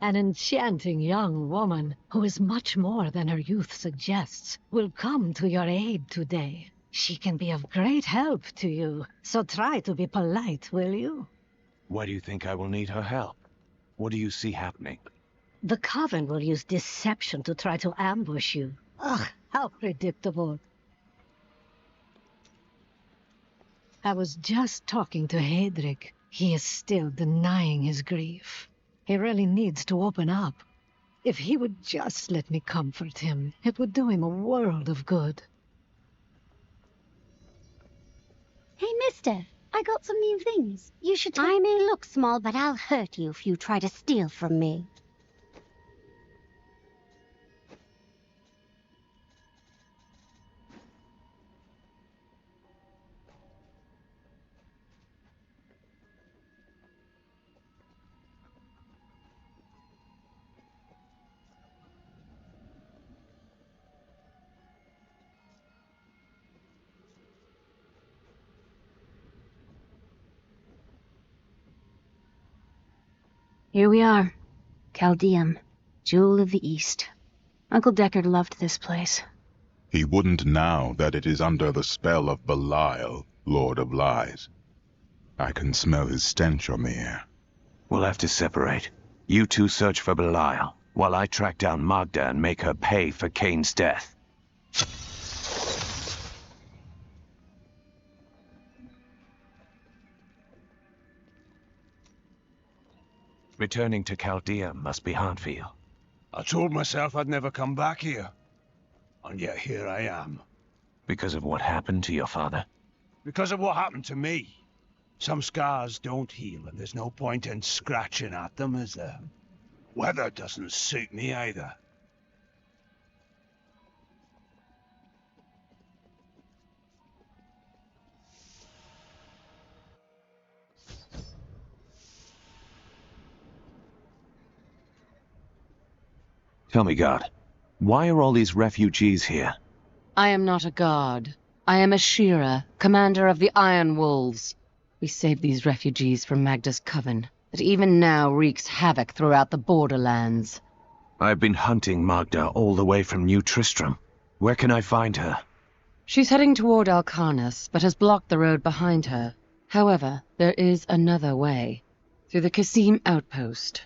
An enchanting young woman, who is much more than her youth suggests, will come to your aid today. She can be of great help to you, so try to be polite, will you? Why do you think I will need her help? What do you see happening? The Coven will use deception to try to ambush you. Ugh, how predictable. I was just talking to Hedrick. He is still denying his grief. He really needs to open up. If he would just let me comfort him, it would do him a world of good. Hey, mister, I got some new things. You should I may look small, but I'll hurt you if you try to steal from me. Here we are. Chaldeum, Jewel of the East. Uncle Deckard loved this place. He wouldn't now that it is under the spell of Belial, Lord of Lies. I can smell his stench on the air. We'll have to separate. You two search for Belial, while I track down Magda and make her pay for Kane's death. Returning to Chaldea must be hard for you. I told myself I'd never come back here. And yet here I am. Because of what happened to your father? Because of what happened to me. Some scars don't heal, and there's no point in scratching at them, is there? Weather doesn't suit me either. Tell me, God, why are all these refugees here? I am not a god. I am a Shira, commander of the Iron Wolves. We saved these refugees from Magda's coven, that even now wreaks havoc throughout the borderlands. I've been hunting Magda all the way from New Tristram. Where can I find her? She's heading toward Alcarnus, but has blocked the road behind her. However, there is another way. Through the Kasim outpost.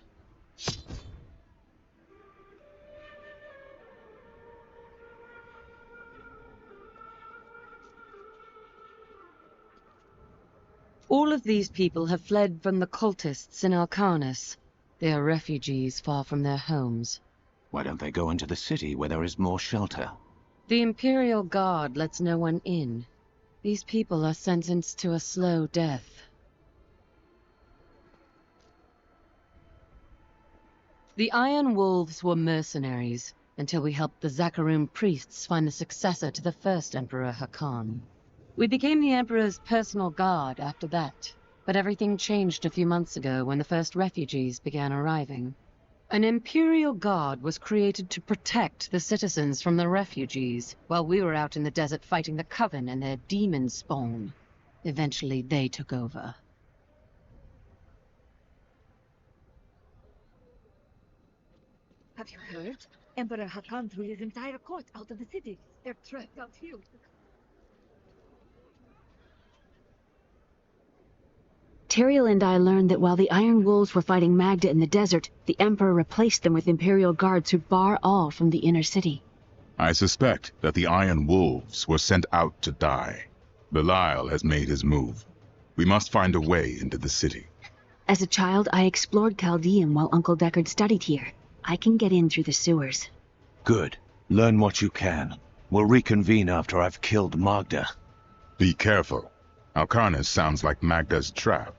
All of these people have fled from the cultists in Alcarnus. They are refugees far from their homes. Why don't they go into the city where there is more shelter? The Imperial Guard lets no one in. These people are sentenced to a slow death. The Iron Wolves were mercenaries, until we helped the Zakarum priests find the successor to the first Emperor Hakan. We became the Emperor's personal guard after that, but everything changed a few months ago when the first refugees began arriving. An Imperial Guard was created to protect the citizens from the refugees, while we were out in the desert fighting the Coven and their demon spawn. Eventually, they took over. Have you heard? Emperor Hakan threw his entire court out of the city. They're trapped out here. Tyrael and I learned that while the Iron Wolves were fighting Magda in the desert, the Emperor replaced them with Imperial guards who bar all from the inner city. I suspect that the Iron Wolves were sent out to die. Belial has made his move. We must find a way into the city. As a child, I explored Chaldeum while Uncle Deckard studied here. I can get in through the sewers. Good. Learn what you can. We'll reconvene after I've killed Magda. Be careful. Alcarnus sounds like Magda's trap.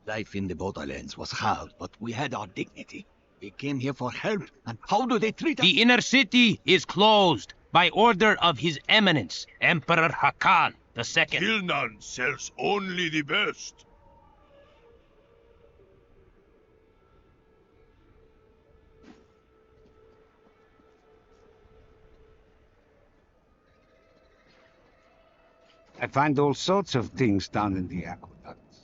Life in the borderlands was hard, but we had our dignity. We came here for help, and how do they treat us? The inner city is closed by order of His Eminence, Emperor Hakan II. Kilnan sells only the best. I find all sorts of things down in the aqueducts.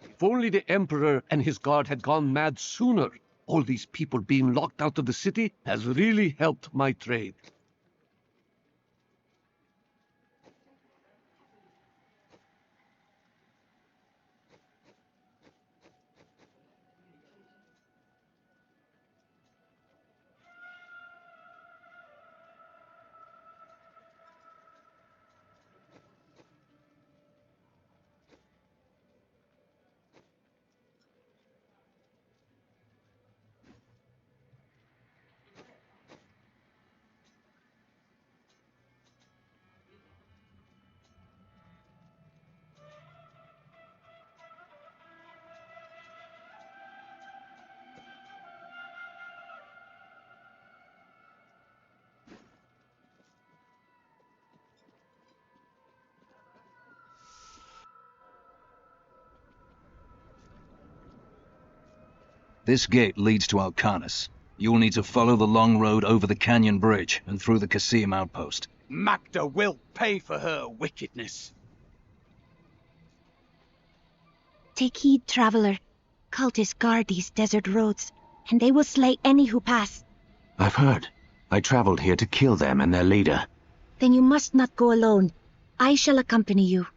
If only the Emperor and his guard had gone mad sooner. All these people being locked out of the city has really helped my trade. This gate leads to Alcanus. You'll need to follow the long road over the canyon bridge and through the Casim outpost. Magda will pay for her wickedness. Take heed, traveler. Cultists guard these desert roads, and they will slay any who pass. I've heard. I traveled here to kill them and their leader. Then you must not go alone. I shall accompany you.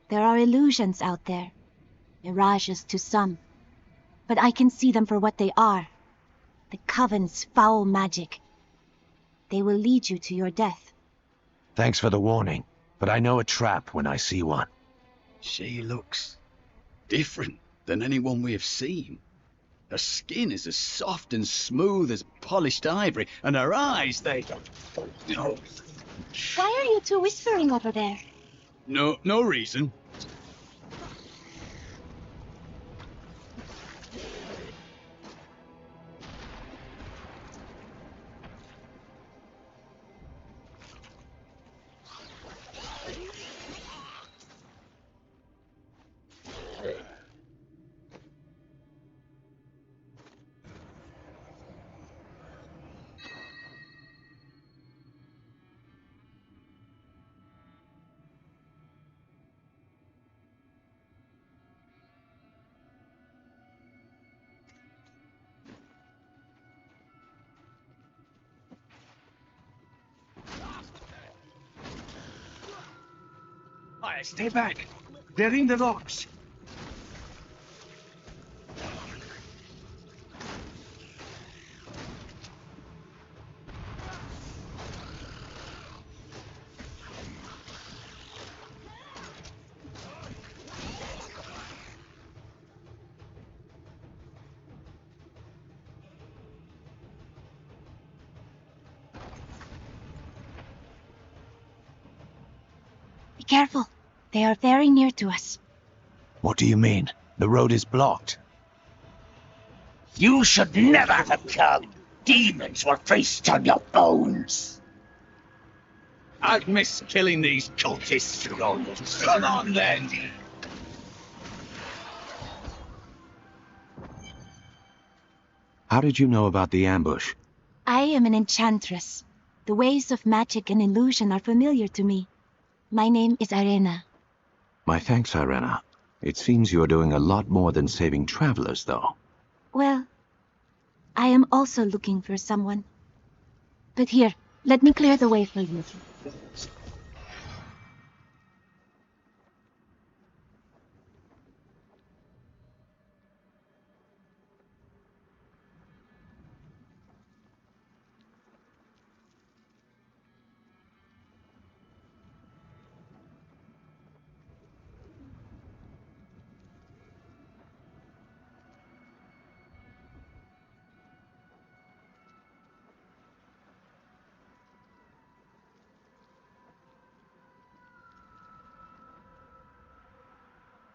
There are illusions out there. Mirages to some. But I can see them for what they are. The Coven's foul magic. They will lead you to your death. Thanks for the warning, but I know a trap when I see one. She looks different than anyone we have seen. Her skin is as soft and smooth as polished ivory, and her eyes, they... No. Why are you two whispering over there? No reason. Stay back. They're in the rocks. Be careful. They are very near to us. What do you mean? The road is blocked. You should never have come. Demons will feast on your bones. I'd miss killing these cultists. Come on, then. How did you know about the ambush? I am an enchantress. The ways of magic and illusion are familiar to me. My name is Arena. My thanks, Irena. It seems you're doing a lot more than saving travelers, though. Well, I am also looking for someone. But here, let me clear the way for you.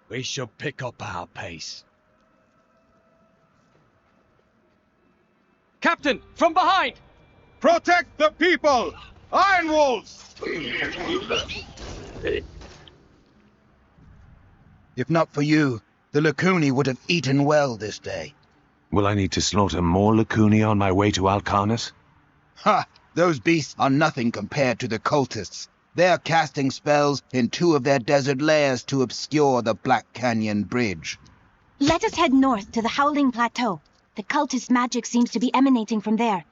We should pick up our pace. Captain, from behind! Protect the people! Iron Wolves! If not for you, The Lacuni would have eaten well this day. Will I need to slaughter more Lacuni on my way to Alcarnus? Ha! Those beasts are nothing compared to the cultists. They are casting spells in 2 of their desert lairs to obscure the Black Canyon Bridge. Let us head north to the Howling Plateau. The cultist magic seems to be emanating from there.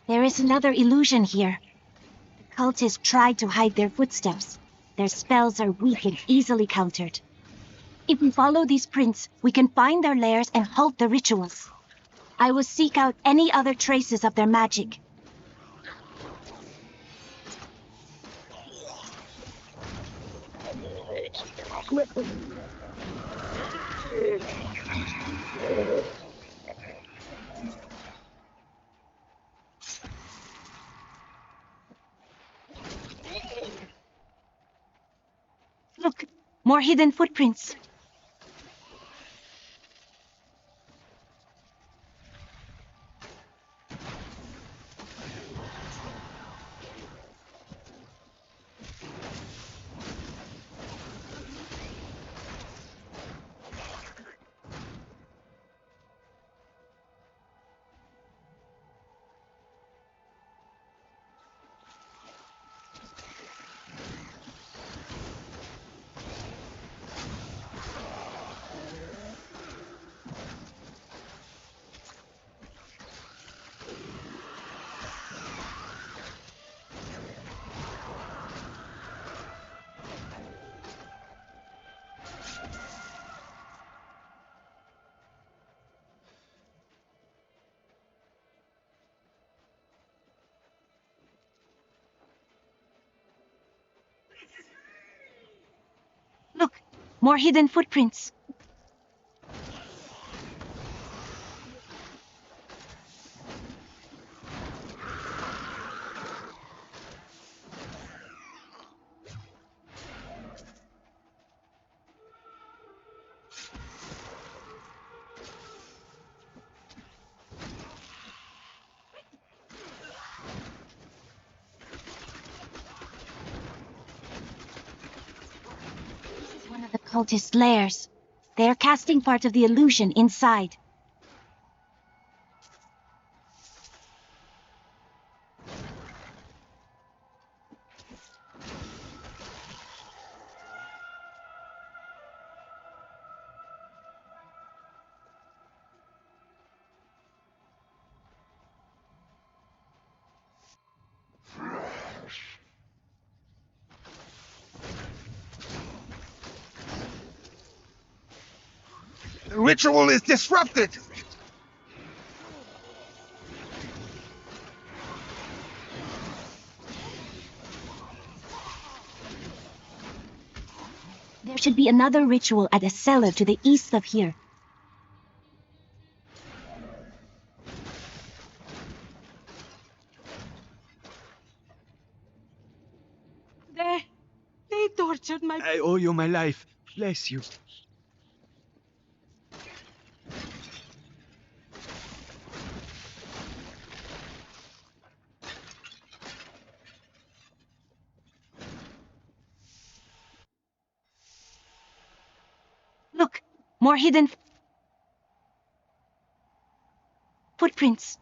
There is another illusion here. The cultists tried to hide their footsteps. Their spells are weak and easily countered. If we follow these prints, we can find their lairs and halt the rituals. I will seek out any other traces of their magic. Look, more hidden footprints. Look, more hidden footprints. One of the cultist lairs. They are casting part of the illusion inside. The ritual is disrupted! There should be another ritual at a cellar to the east of here. They tortured my... I owe you my life. Bless you. Look, more hidden footprints.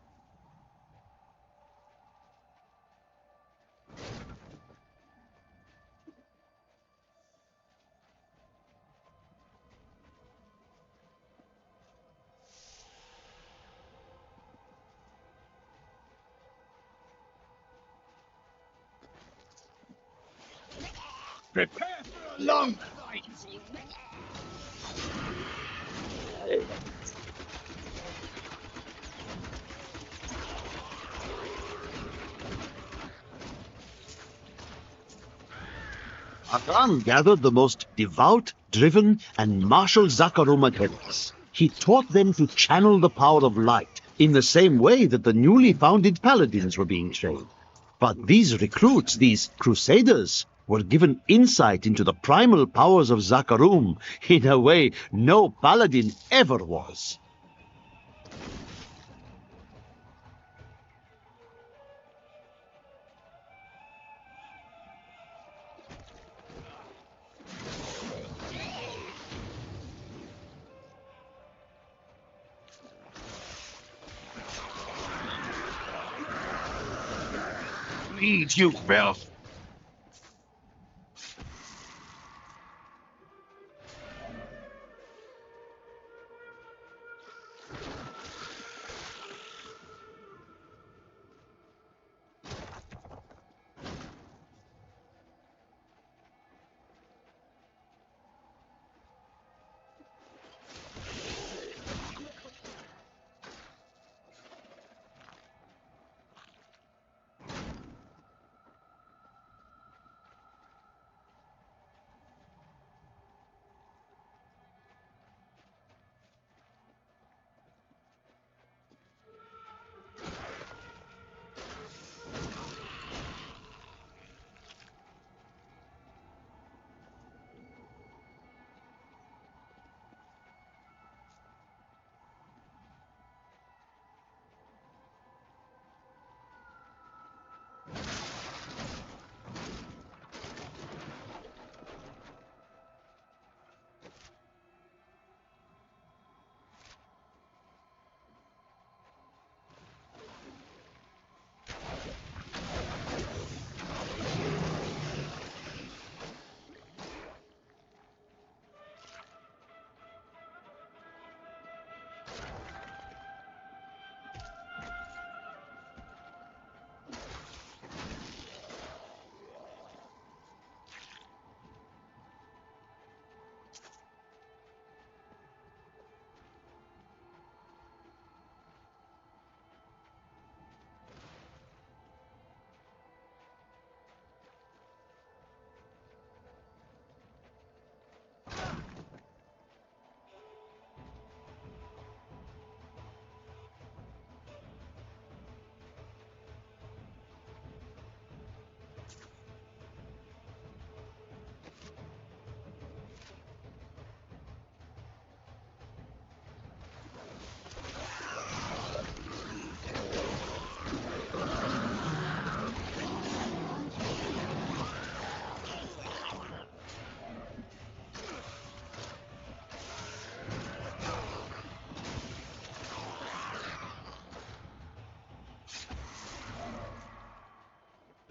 Prepare for a long fight! Hakan gathered the most devout, driven, and martial Zakarum adherents. He taught them to channel the power of light in the same way that the newly founded paladins were being trained. But these recruits, these crusaders, were given insight into the primal powers of Zakarum in a way no paladin ever was. Lead, you Bill.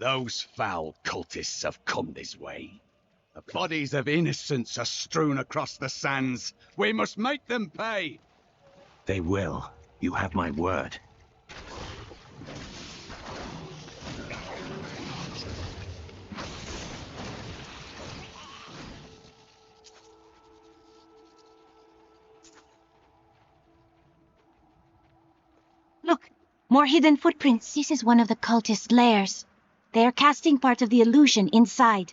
Those foul cultists have come this way. The bodies of innocents are strewn across the sands. We must make them pay. They will. You have my word. Look, more hidden footprints. This is one of the cultist lairs. They are casting part of the illusion inside.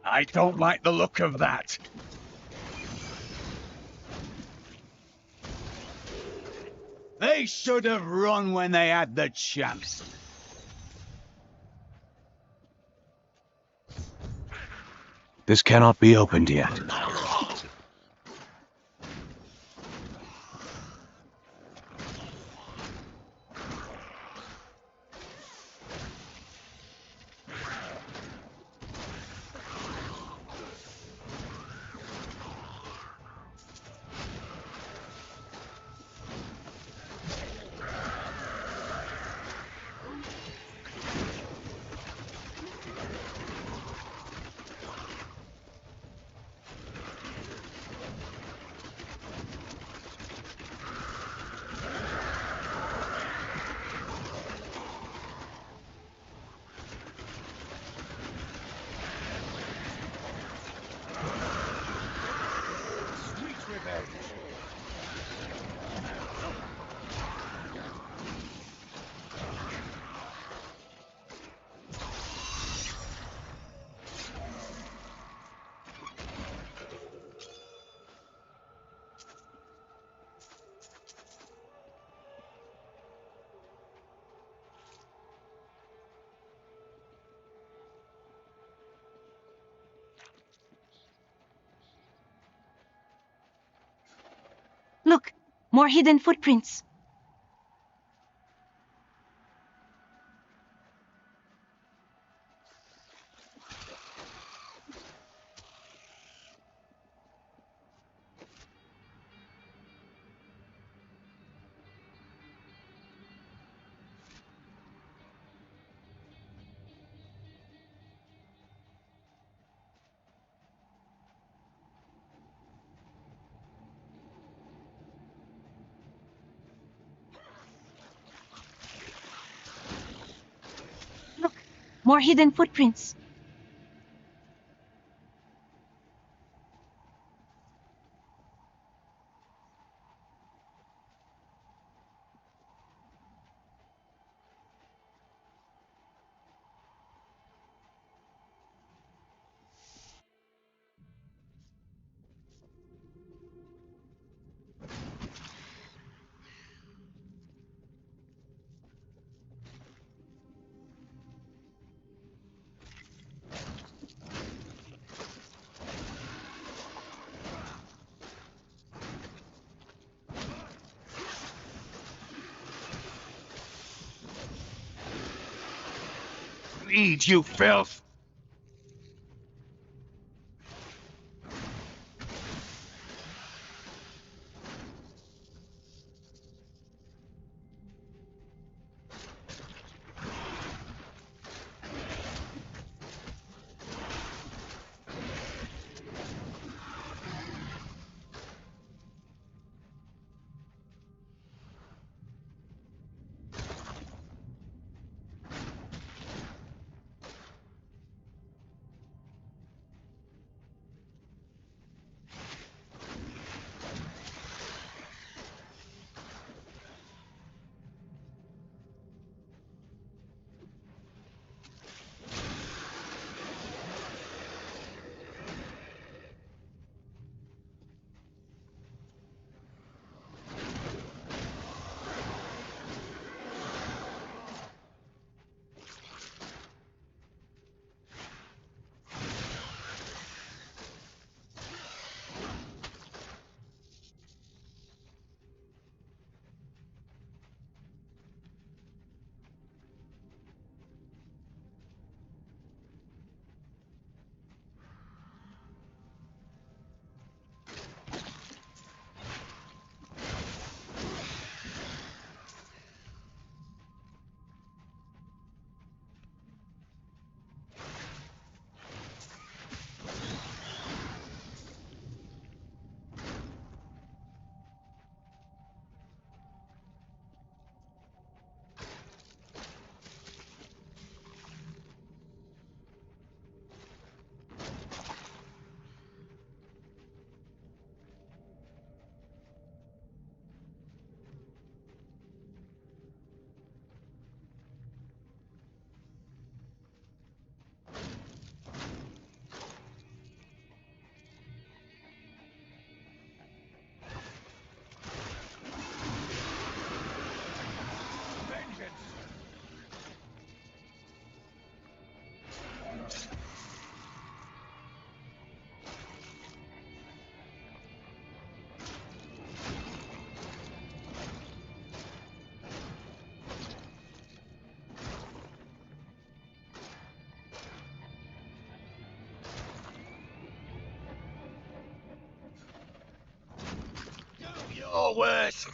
I don't like the look of that. They should have run when they had the chance. This cannot be opened yet. Look, more hidden footprints. Look, more hidden footprints. Lead, you filth! Your worst.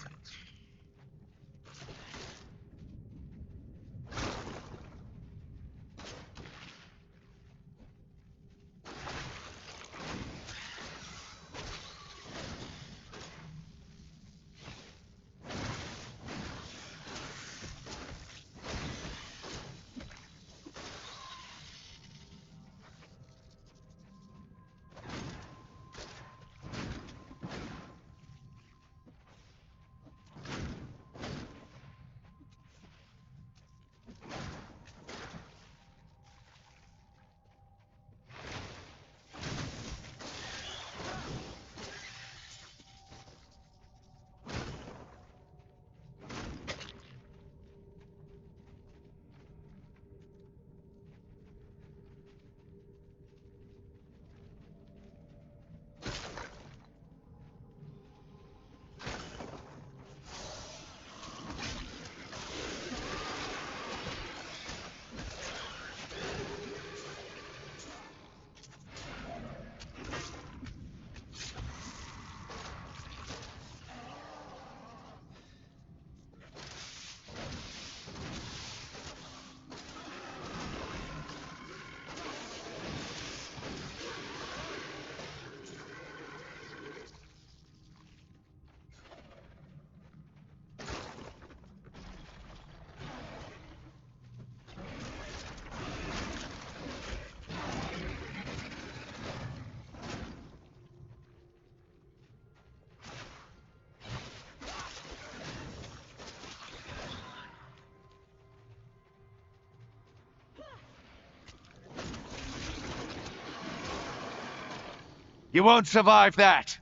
You won't survive that!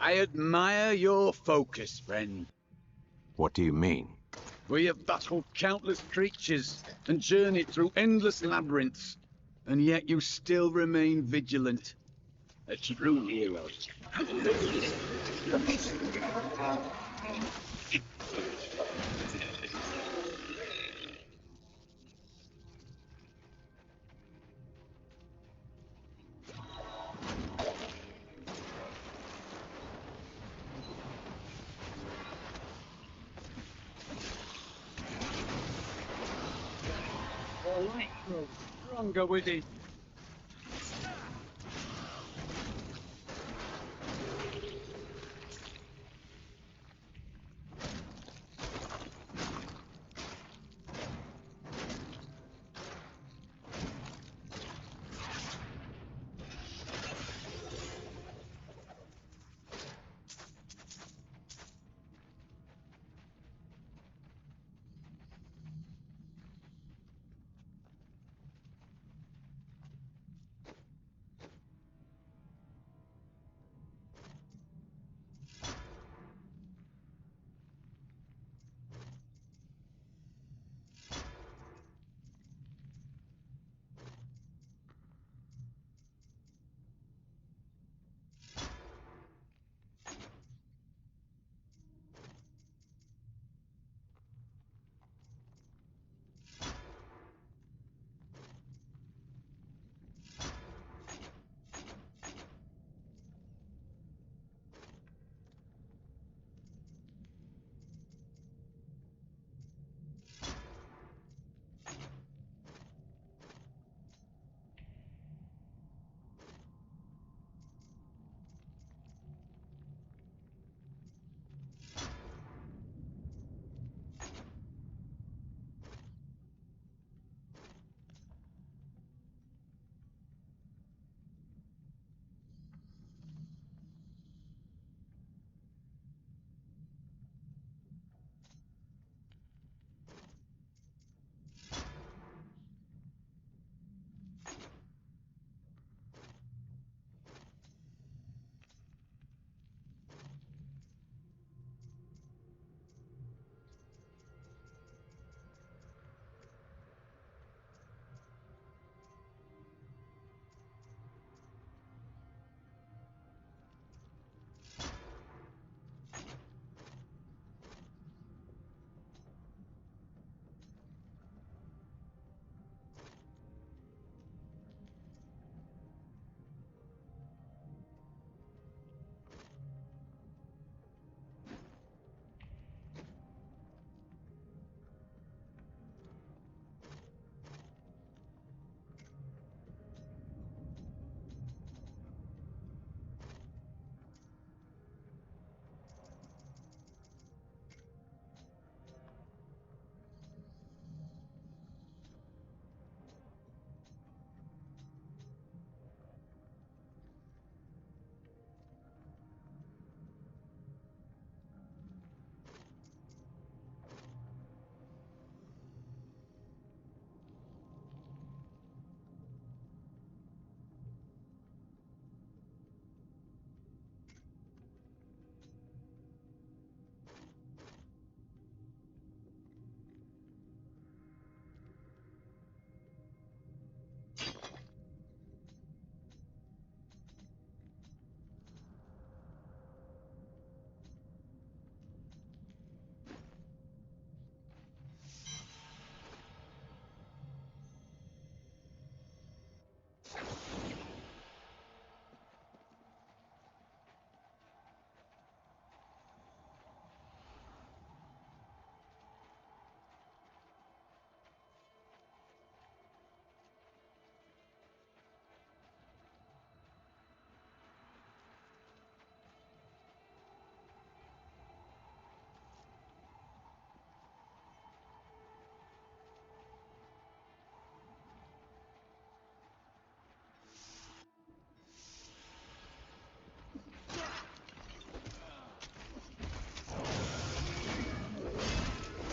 I admire your focus, friend. What do you mean? We have battled countless creatures and journeyed through endless labyrinths, and yet you still remain vigilant. A true hero. The light grows stronger within.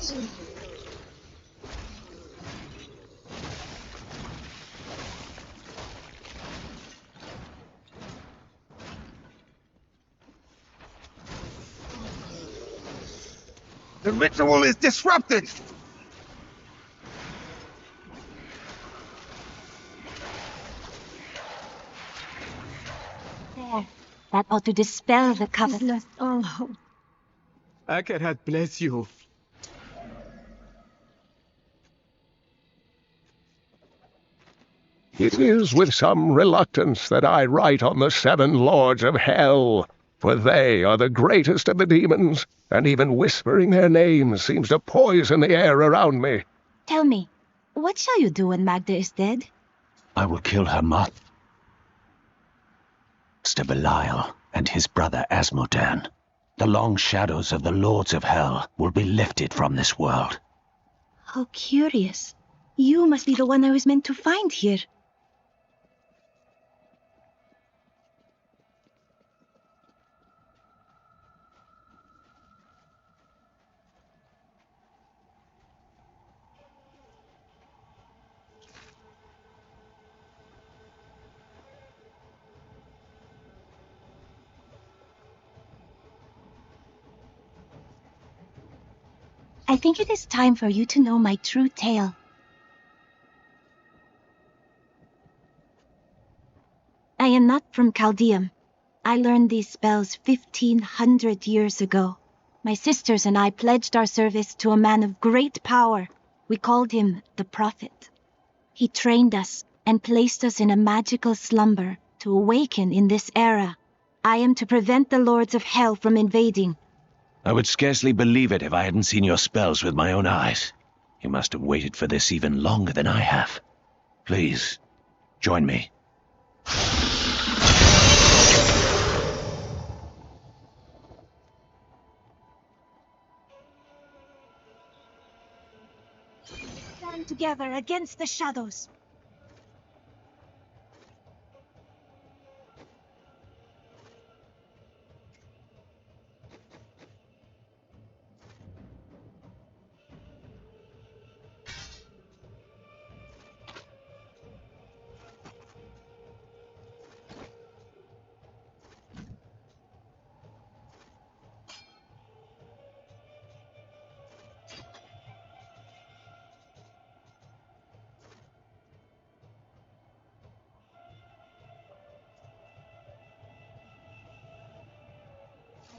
The ritual is disrupted! There. That ought to dispel the coven. I've lost all hope. Akarat bless you. It is with some reluctance that I write on the 7 lords of hell, for they are the greatest of the demons, and even whispering their names seems to poison the air around me. Tell me, what shall you do when Magda is dead? I will kill her Master Belial and his brother Asmodan. The long shadows of the lords of hell will be lifted from this world. How curious. You must be the one I was meant to find here. I think it is time for you to know my true tale. I am not from Chaldeum. I learned these spells 1,500 years ago. My sisters and I pledged our service to a man of great power. We called him the Prophet. He trained us and placed us in a magical slumber to awaken in this era. I am to prevent the lords of hell from invading. I would scarcely believe it if I hadn't seen your spells with my own eyes. You must have waited for this even longer than I have. Please, join me. Stand together against the shadows.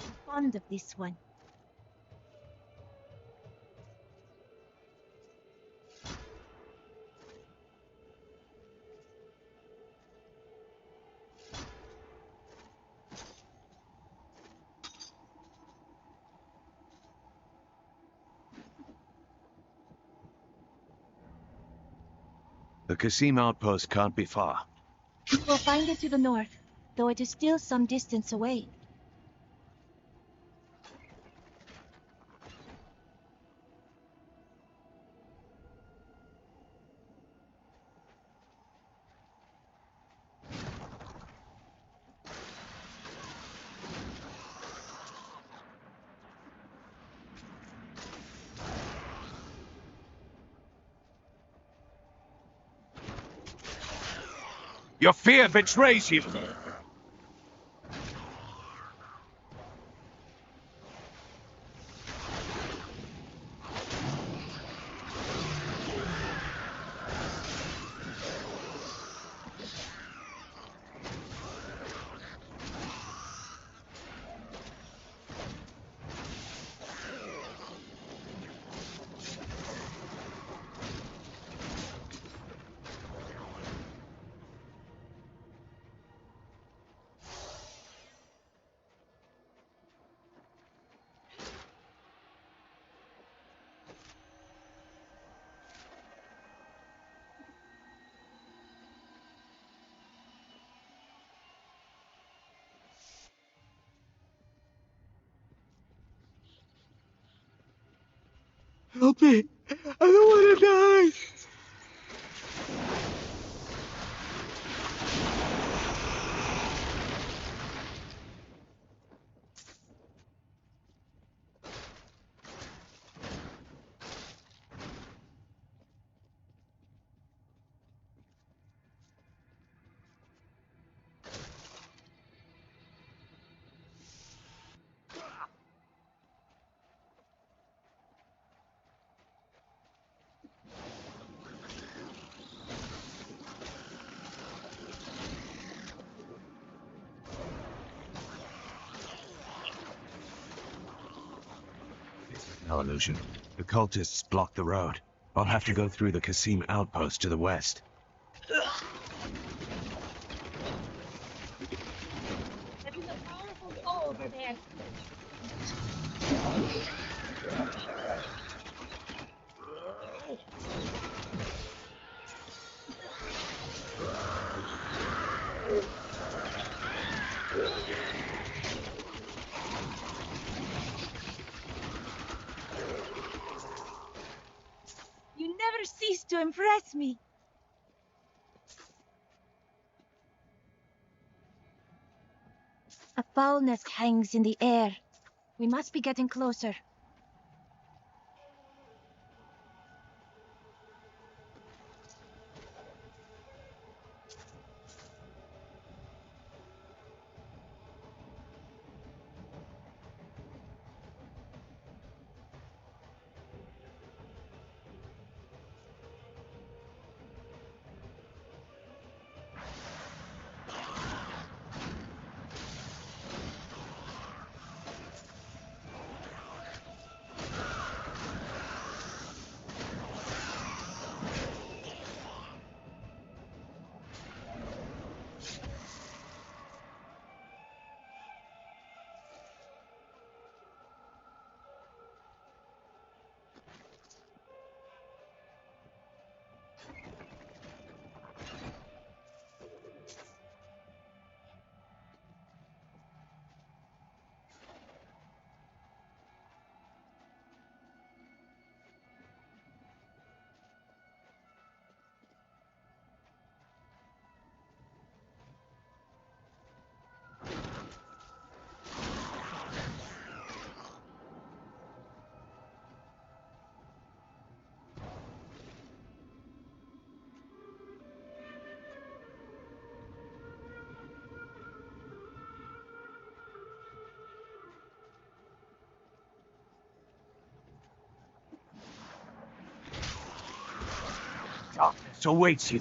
I'm fond of this one. The Qasim outpost can't be far. You will find it to the north, though it is still some distance away. Your fear betrays you. Help me! I don't want to die! No illusion. The cultists block the road. I'll have to go through the Kasim outpost to the west. Over there. You never cease to impress me. A foulness hangs in the air. We must be getting closer. Darkness awaits you.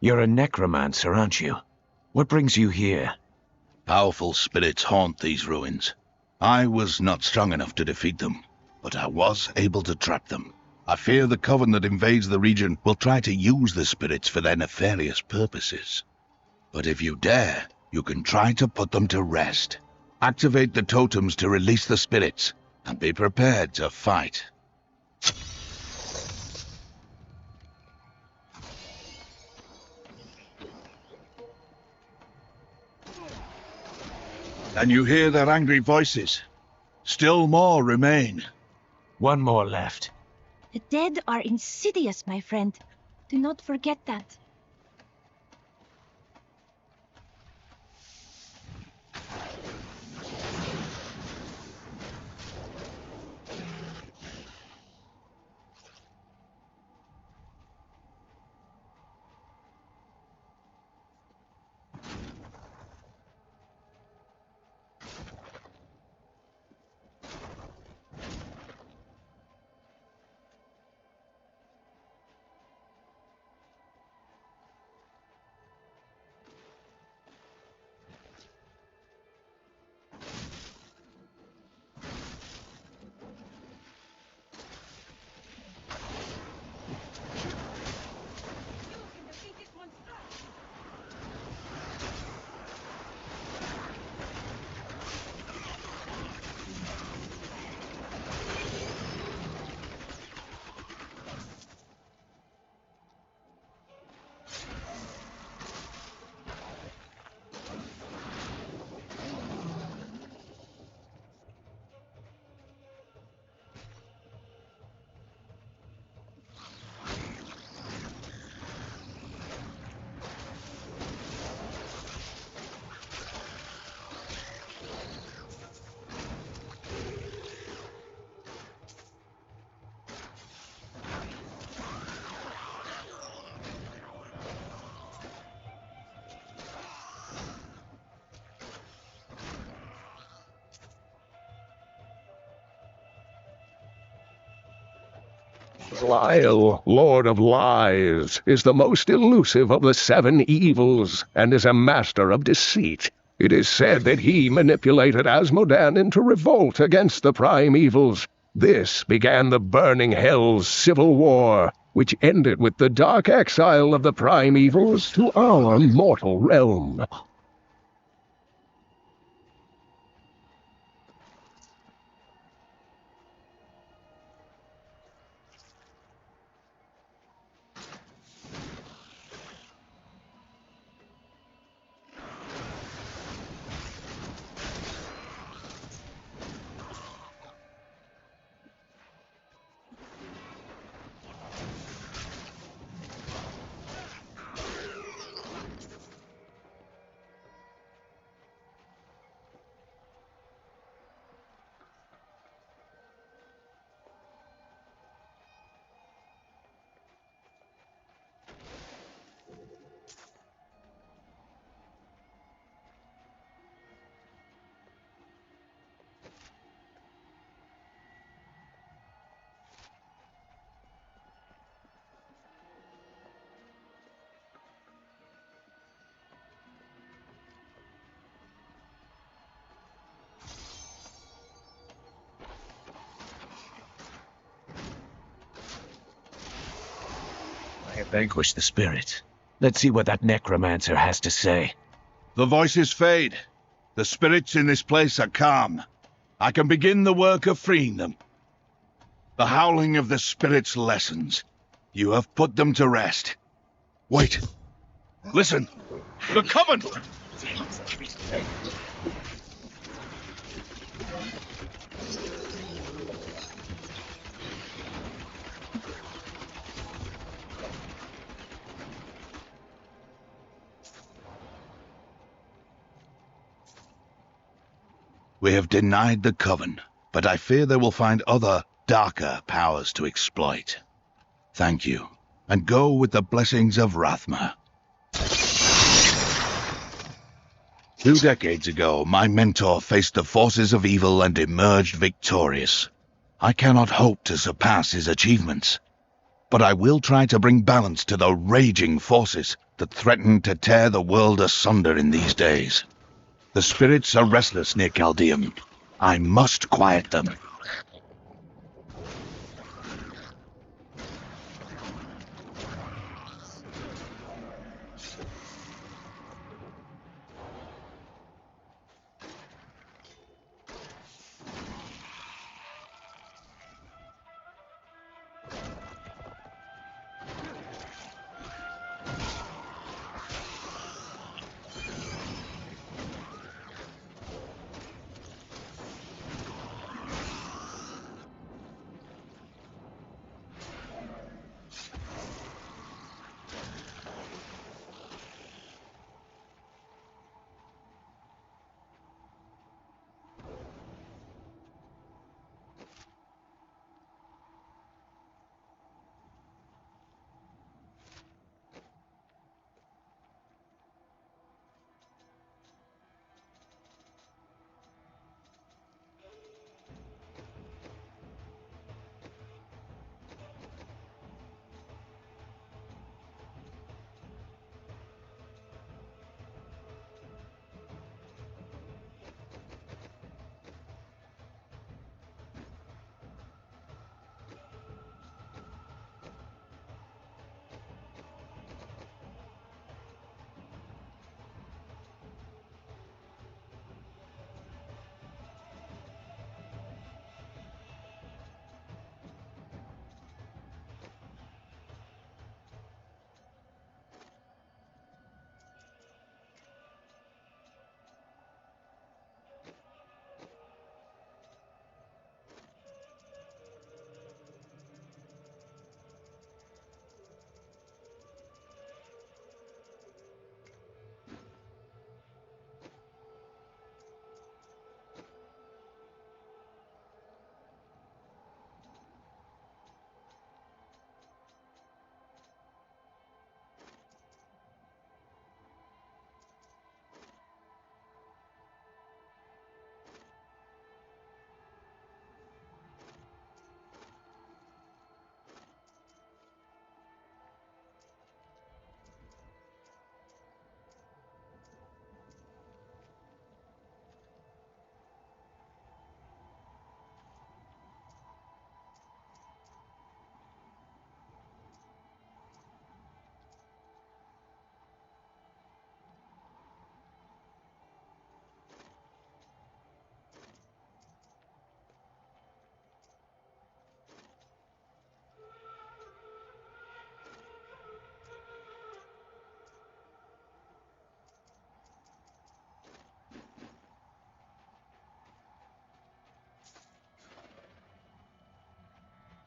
You're a necromancer, aren't you? What brings you here? Powerful spirits haunt these ruins. I was not strong enough to defeat them, but I was able to trap them. I fear the coven that invades the region will try to use the spirits for their nefarious purposes. But if you dare, you can try to put them to rest. Activate the totems to release the spirits, and be prepared to fight. Can you hear their angry voices? Still more remain. One more left. The dead are insidious, my friend. Do not forget that. Lyle, Lord of Lies, is the most elusive of the 7 evils, and is a master of deceit. It is said that he manipulated Asmodan into revolt against the prime evils. This began the Burning Hell's civil war, which ended with the dark exile of the prime evils to our mortal realm. I have vanquished the spirit. Let's see what that necromancer has to say. The voices fade. The spirits in this place are calm. I can begin the work of freeing them. The howling of the spirits lessens. You have put them to rest. Wait. Listen. The Coven! We have denied the Coven, but I fear they will find other, darker powers to exploit. Thank you, and go with the blessings of Rathma. 2 decades ago, my mentor faced the forces of evil and emerged victorious. I cannot hope to surpass his achievements, but I will try to bring balance to the raging forces that threaten to tear the world asunder in these days. The spirits are restless near Chaldeum. I must quiet them.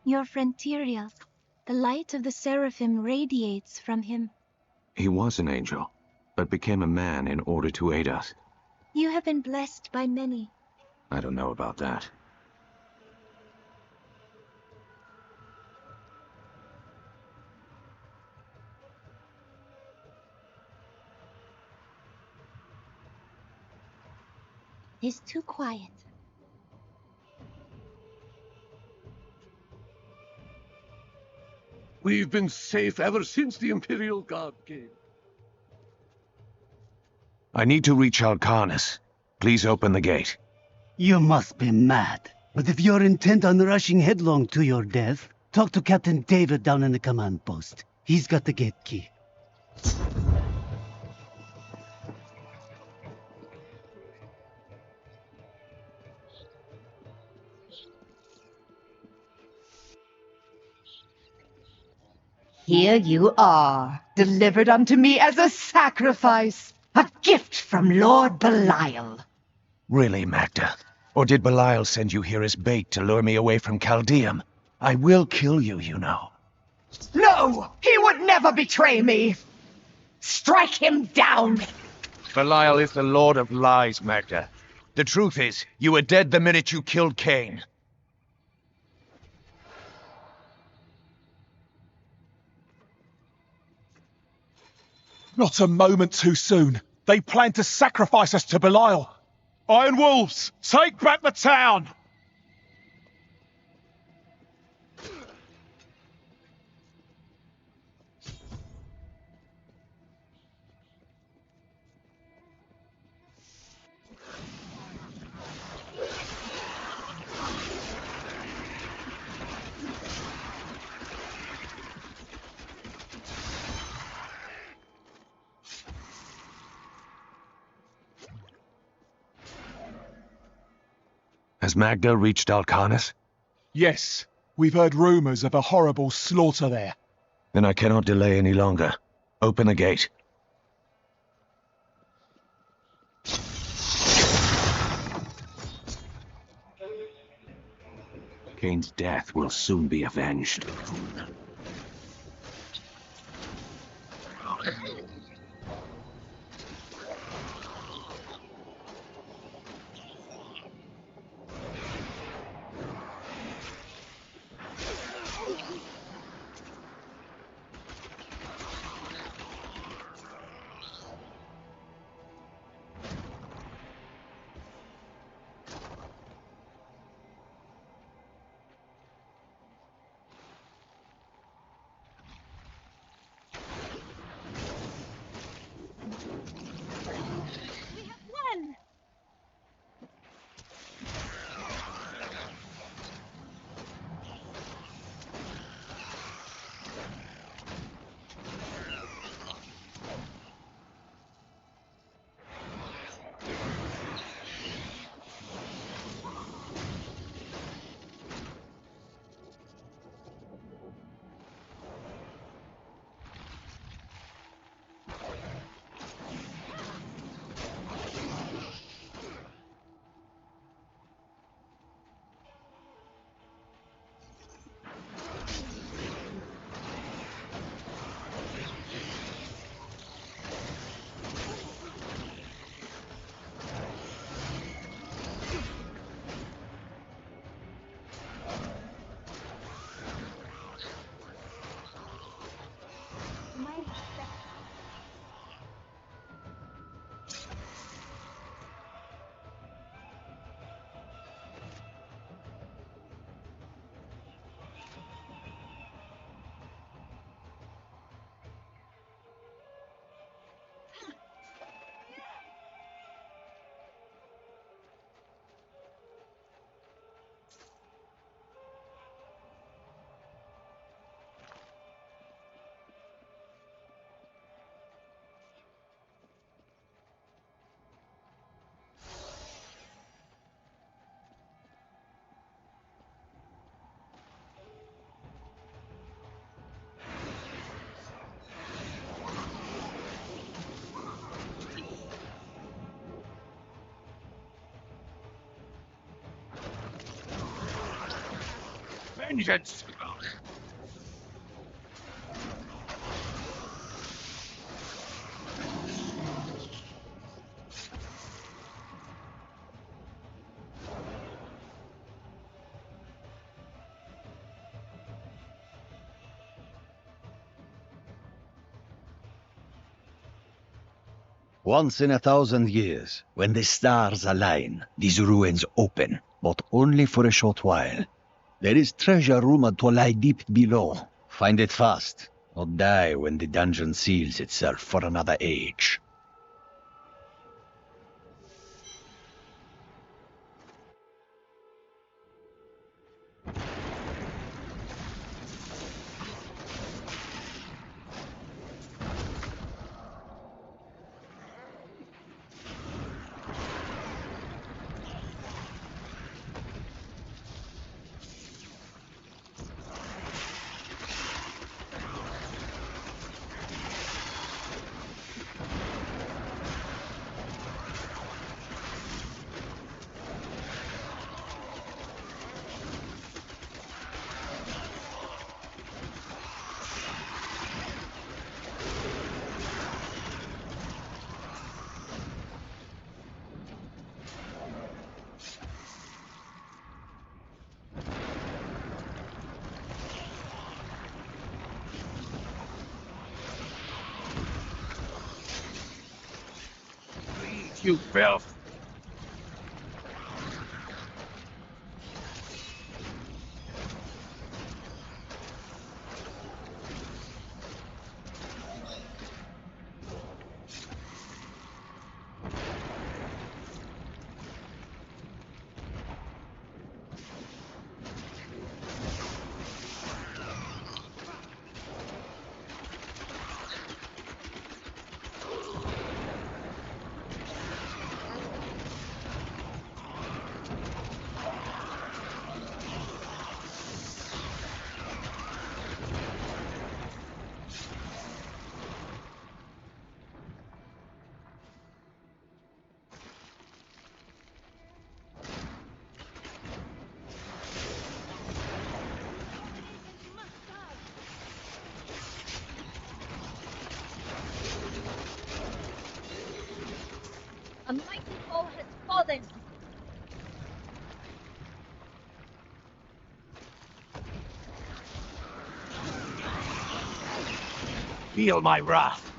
Your friend Tyrael. The light of the seraphim radiates from him. He was an angel, but became a man in order to aid us. You have been blessed by many. I don't know about that. It's too quiet. We've been safe ever since the Imperial Guard came. I need to reach Alcarnus. Please open the gate. You must be mad. But if you're intent on rushing headlong to your death, talk to Captain David down in the command post. He's got the gate key. Here you are, delivered unto me as a sacrifice, a gift from Lord Belial. Really, Magda? Or did Belial send you here as bait to lure me away from Chaldeum? I will kill you, you know. No, he would never betray me. Strike him down. Belial is the Lord of Lies, Magda. The truth is, you were dead the minute you killed Cain. Not a moment too soon. They plan to sacrifice us to Belial. Iron Wolves, take back the town! Has Magda reached Alcarnus? Yes, we've heard rumors of a horrible slaughter there. Then I cannot delay any longer. Open the gate. Cain's death will soon be avenged. Vengeance Once in 1,000 years, when the stars align, these ruins open, but only for a short while. There is treasure rumored to lie deep below. Find it fast, or die when the dungeon seals itself for another age. You filth! A mighty foe has fallen! Feel my wrath!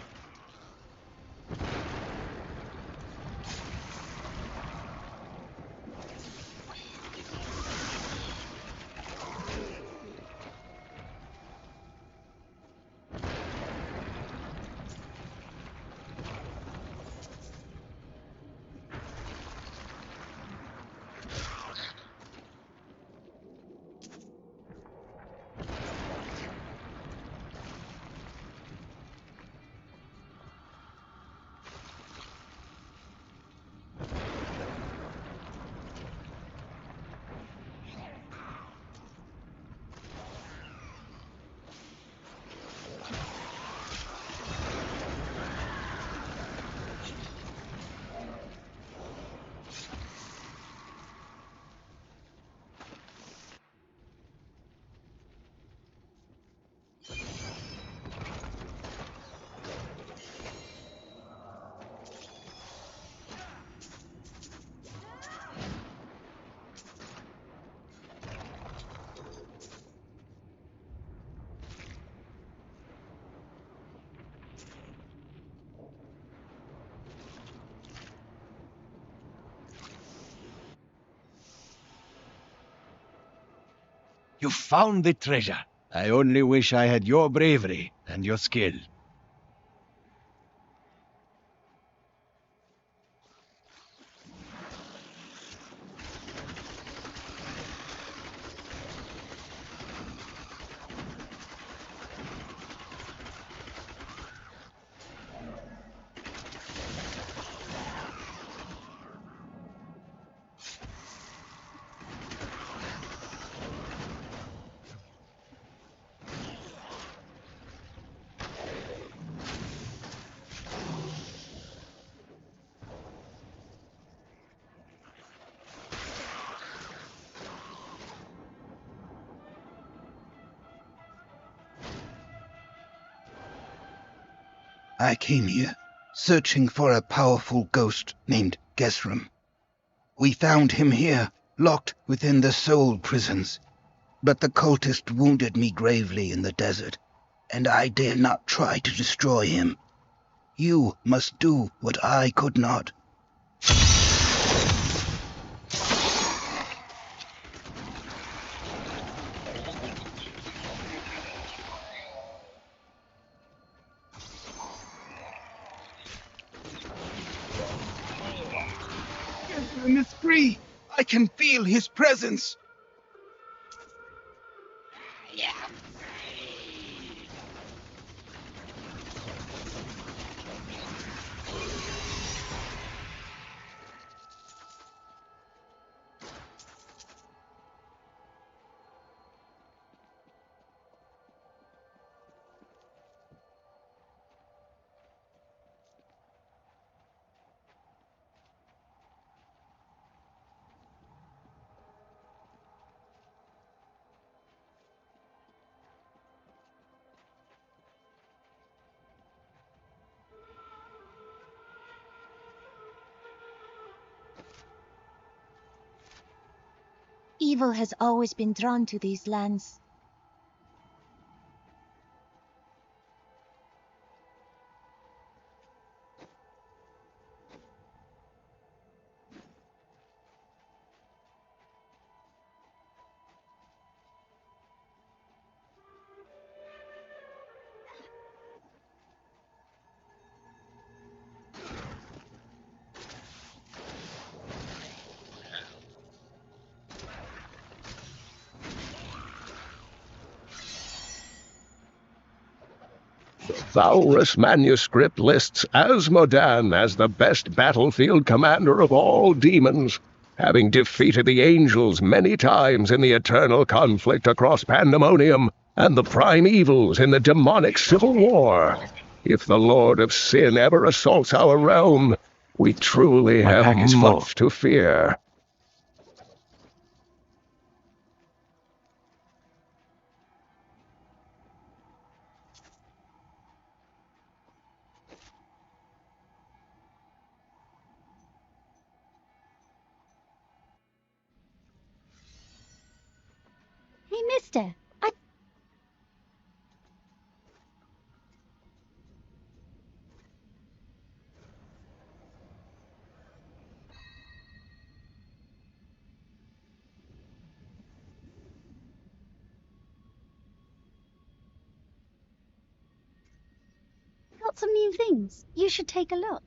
You found the treasure. I only wish I had your bravery and your skill. I came here, searching for a powerful ghost named Gesram. We found him here, locked within the soul prisons. But the cultist wounded me gravely in the desert, and I dare not try to destroy him. You must do what I could not. Gethrum is free. I can feel his presence. Evil has always been drawn to these lands. Thaurus manuscript lists Asmodan as the best battlefield commander of all demons, having defeated the angels many times in the eternal conflict across Pandemonium and the prime evils in the demonic civil war. If the Lord of Sin ever assaults our realm, we truly have much to fear. Hey, mister. Got some new things. You should take a look.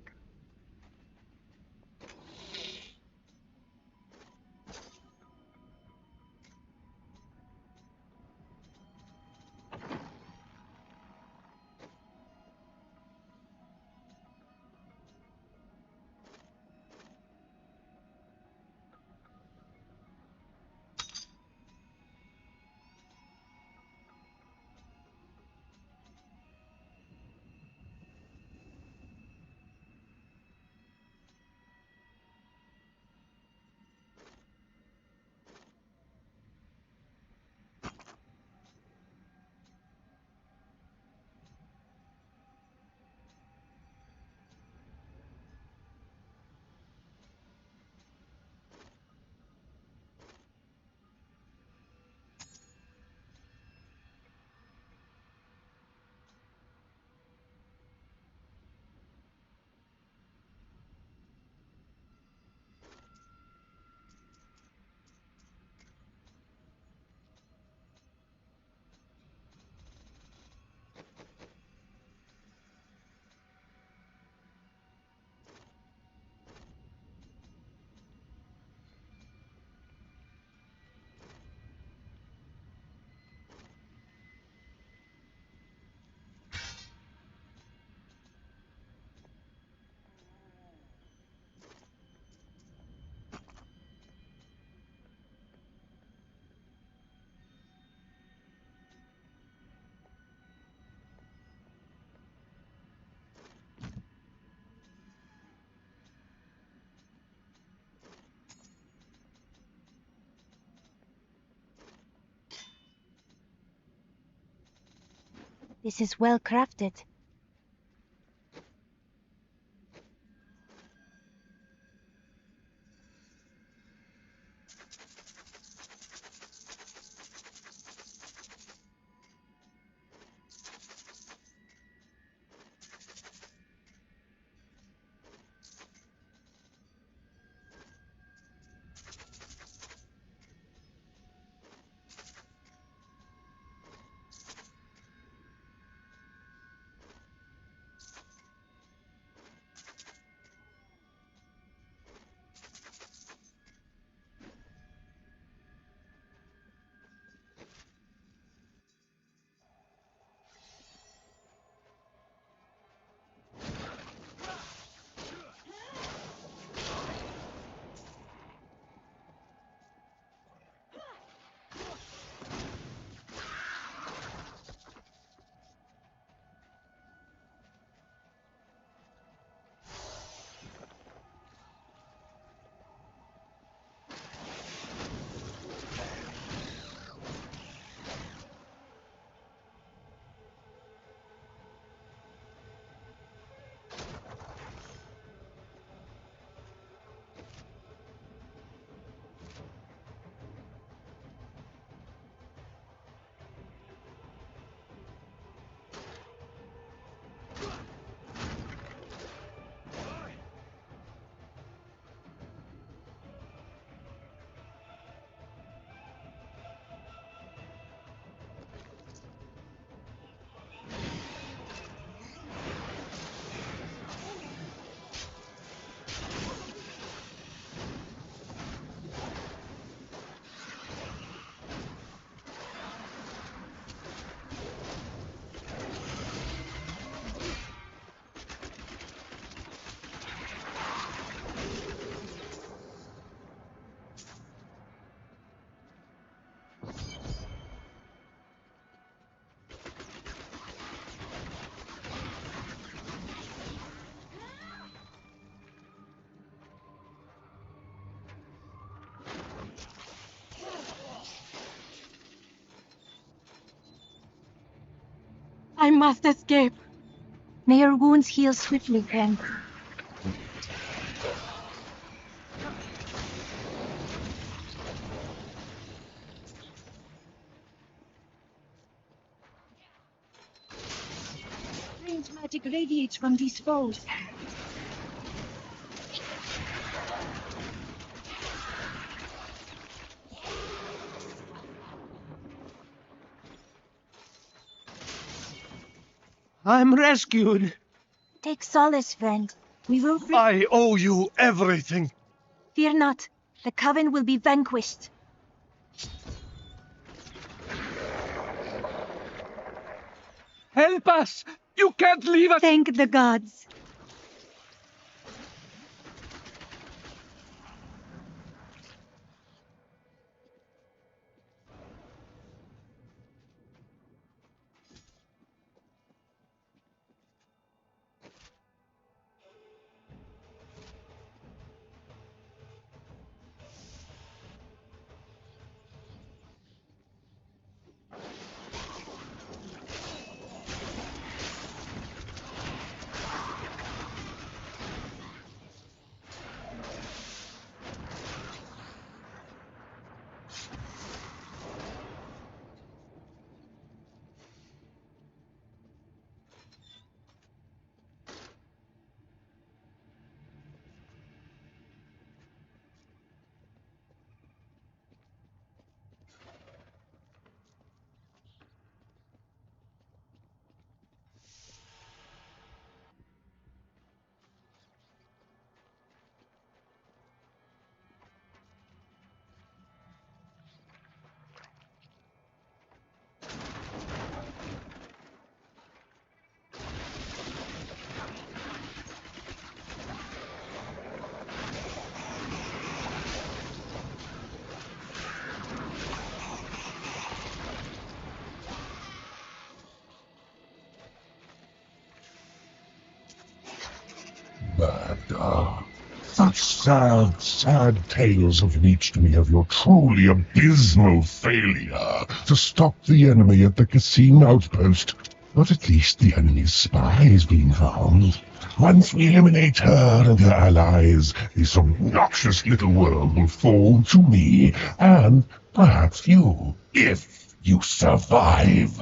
This is well crafted. must escape. May your wounds heal swiftly, friend. Strange magic radiates from these foes. I'm rescued. Take solace, friend. We will free. I owe you everything. Fear not. The Coven will be vanquished. Help us! You can't leave us! Thank the gods. But, such sad, sad tales have reached me of your truly abysmal failure to stop the enemy at the casino outpost. But at least the enemy's spy has been found. Once we eliminate her and her allies, this obnoxious little world will fall to me, and perhaps you, if you survive.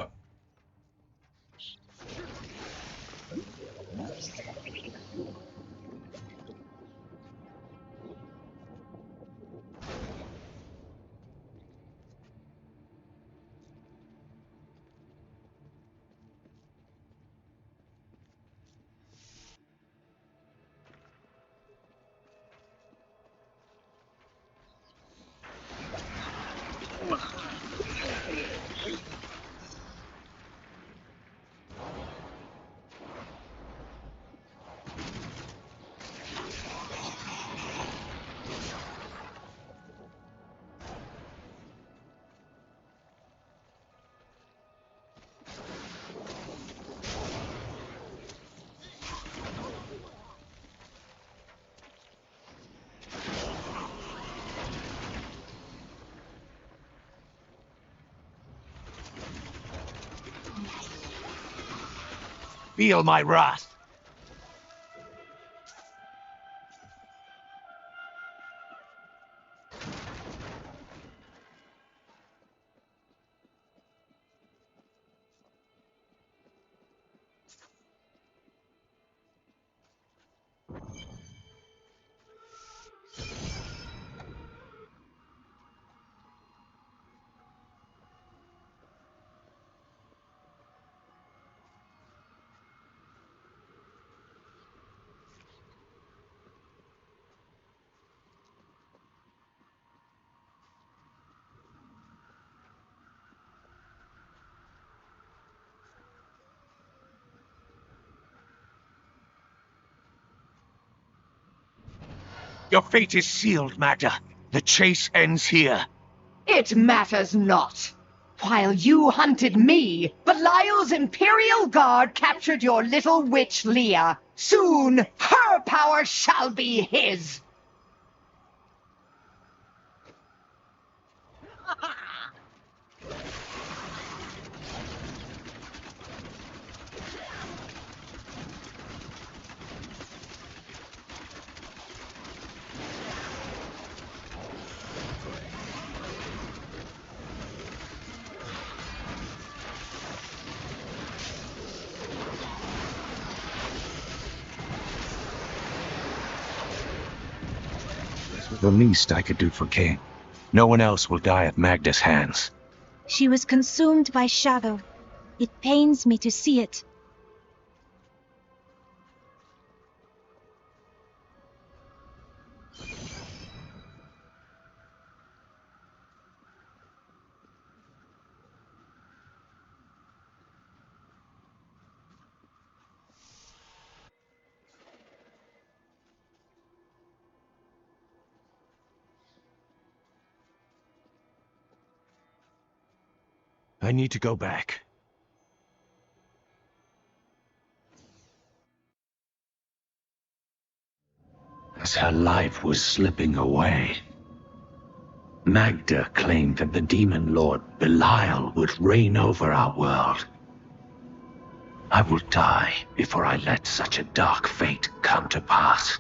Feel my wrath. Your fate is sealed, Magda. The chase ends here. It matters not. While you hunted me, Belial's Imperial Guard captured your little witch Leah. Soon, her power shall be his. The least I could do for King. No one else will die at Magda's hands. She was consumed by shadow. It pains me to see it. I need to go back. As her life was slipping away, Magda claimed that the demon lord Belial would reign over our world. I will die before I let such a dark fate come to pass.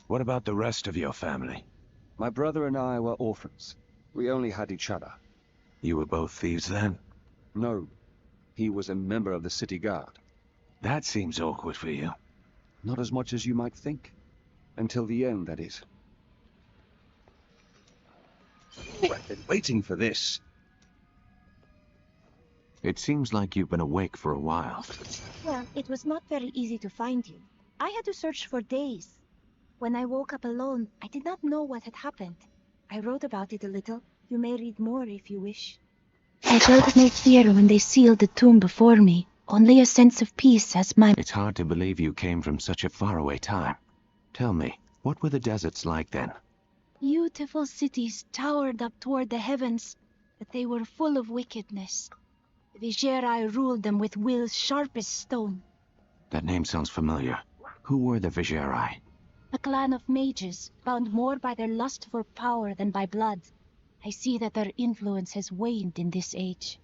What about the rest of your family? My brother and I were orphans. We only had each other. You were both thieves then? No. He was a member of the city guard. That seems awkward for you. Not as much as you might think. Until the end, that is. Oh, I've been waiting for this. It seems like you've been awake for a while. Well, it was not very easy to find you. I had to search for days. When I woke up alone, I did not know what had happened. I wrote about it a little. You may read more if you wish. I felt no fear when they sealed the tomb before me. Only a sense of peace as my... It's hard to believe you came from such a faraway time. Tell me, what were the deserts like then? Beautiful cities towered up toward the heavens, but they were full of wickedness. The Vigerai ruled them with will's sharpest stone. That name sounds familiar. Who were the Vigerai? A clan of mages, bound more by their lust for power than by blood. I see that their influence has waned in this age.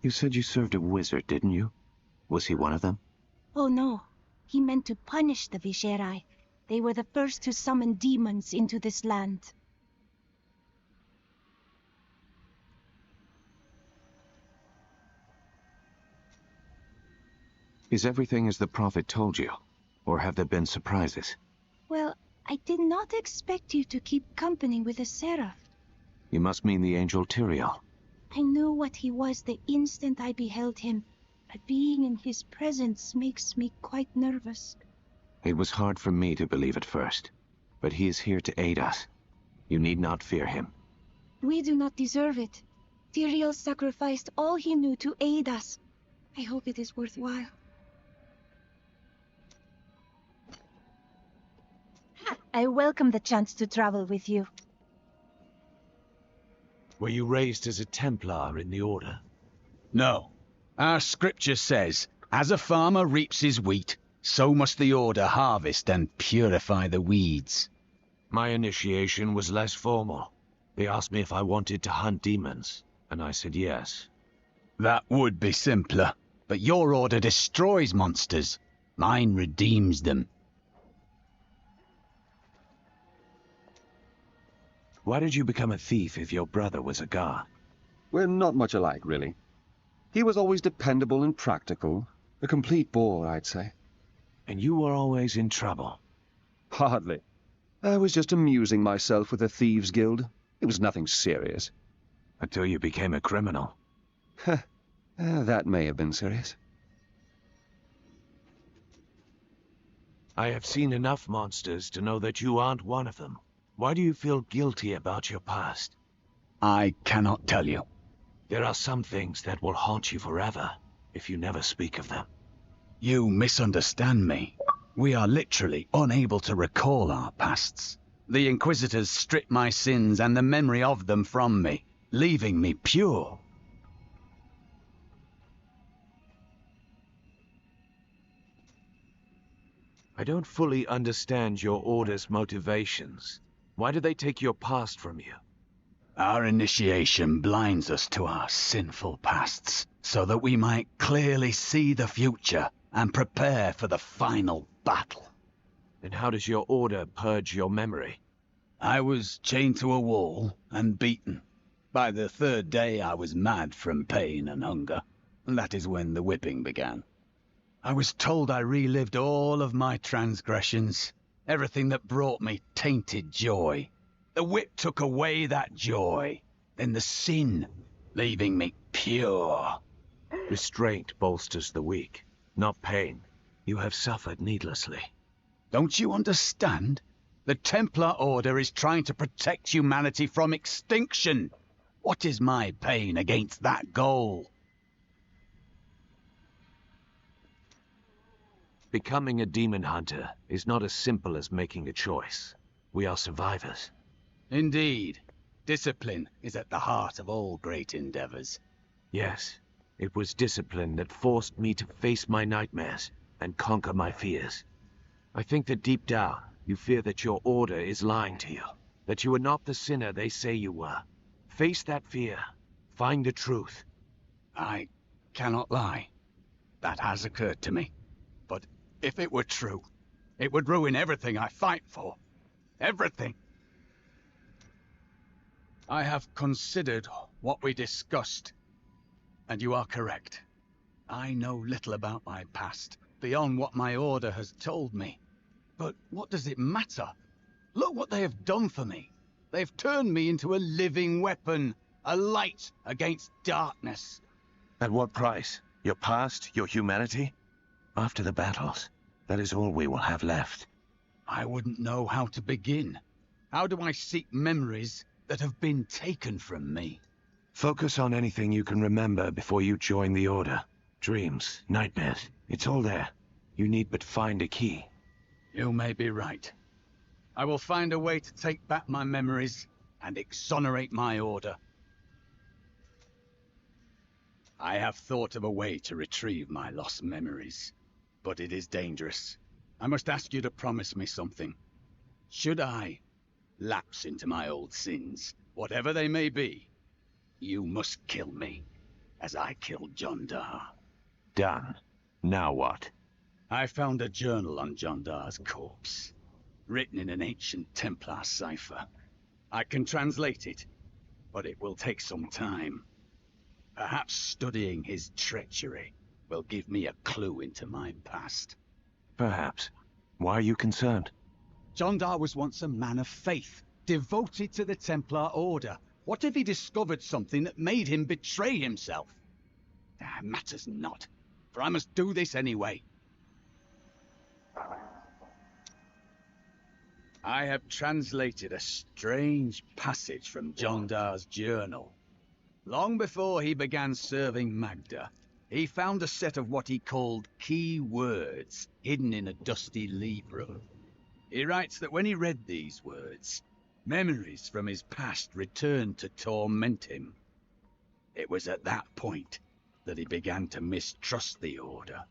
You said you served a wizard, didn't you? Was he one of them? Oh no, he meant to punish the Vigerai. They were the first to summon demons into this land. Is everything as the prophet told you? Or have there been surprises? Well, I did not expect you to keep company with a seraph. You must mean the angel Tyrael. I knew what he was the instant I beheld him, but being in his presence makes me quite nervous. It was hard for me to believe at first, but he is here to aid us. You need not fear him. We do not deserve it. Tyrael sacrificed all he knew to aid us. I hope it is worthwhile. I welcome the chance to travel with you. Were you raised as a Templar in the Order? No. Our scripture says, as a farmer reaps his wheat, so must the Order harvest and purify the weeds. My initiation was less formal. They asked me if I wanted to hunt demons, and I said yes. That would be simpler, but your Order destroys monsters. Mine redeems them. Why did you become a thief if your brother was a guard? We're not much alike, really. He was always dependable and practical. A complete bore, I'd say. And you were always in trouble? Hardly. I was just amusing myself with the Thieves' Guild. It was nothing serious. Until you became a criminal. That may have been serious. I have seen enough monsters to know that you aren't one of them. Why do you feel guilty about your past? I cannot tell you. There are some things that will haunt you forever if you never speak of them. You misunderstand me. We are literally unable to recall our pasts. The Inquisitors stripped my sins and the memory of them from me, leaving me pure. I don't fully understand your Order's motivations. Why do they take your past from you? Our initiation blinds us to our sinful pasts, so that we might clearly see the future and prepare for the final battle. And how does your order purge your memory? I was chained to a wall and beaten. By the third day I was mad from pain and hunger. And that is when the whipping began. I was told I relived all of my transgressions. Everything that brought me tainted joy. The whip took away that joy. Then the sin, leaving me pure. Restraint bolsters the weak, not pain. You have suffered needlessly. Don't you understand? The Templar Order is trying to protect humanity from extinction. What is my pain against that goal? Becoming a demon hunter is not as simple as making a choice. We are survivors. Indeed. Discipline is at the heart of all great endeavors. Yes, it was discipline that forced me to face my nightmares and conquer my fears. I think that deep down, you fear that your order is lying to you, that you are not the sinner they say you were. Face that fear. Find the truth. I cannot lie. That has occurred to me. But if it were true, it would ruin everything I fight for. Everything. I have considered what we discussed, and you are correct. I know little about my past, beyond what my order has told me. But what does it matter? Look what they have done for me. They've turned me into a living weapon, a light against darkness. At what price? Your past? Your humanity? After the battles, that is all we will have left. I wouldn't know how to begin. How do I seek memories that have been taken from me? Focus on anything you can remember before you join the Order. Dreams, nightmares, it's all there. You need but find a key. You may be right. I will find a way to take back my memories and exonerate my order. I have thought of a way to retrieve my lost memories, but it is dangerous. I must ask you to promise me something. Should I lapse into my old sins, whatever they may be, you must kill me, as I killed Jondar. Done. Now what? I found a journal on Jondar's corpse, written in an ancient Templar cipher. I can translate it, but it will take some time. Perhaps studying his treachery will give me a clue into my past. Perhaps. Why are you concerned? Jondar was once a man of faith, devoted to the Templar Order. What if he discovered something that made him betray himself? Matters not, for I must do this anyway. I have translated a strange passage from Jondar's journal. Long before he began serving Magda, he found a set of what he called key words hidden in a dusty librum. He writes that when he read these words, memories from his past returned to torment him. It was at that point that he began to mistrust the Order,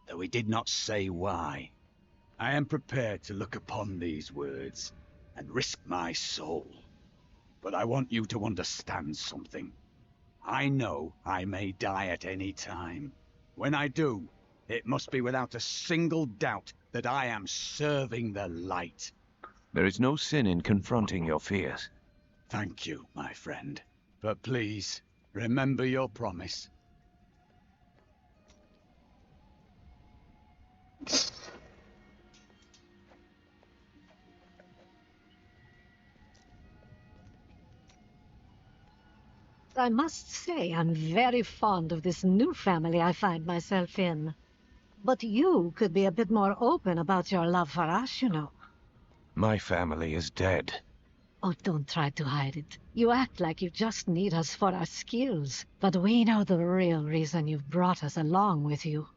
though he did not say why. I am prepared to look upon these words and risk my soul. But I want you to understand something. I know I may die at any time. When I do, it must be without a single doubt that I am serving the light. There is no sin in confronting your fears. Thank you, my friend. But please, remember your promise. I must say I'm very fond of this new family I find myself in. But you could be a bit more open about your love for us, you know. My family is dead. Oh, don't try to hide it. You act like you just need us for our skills, but we know the real reason you've brought us along with you.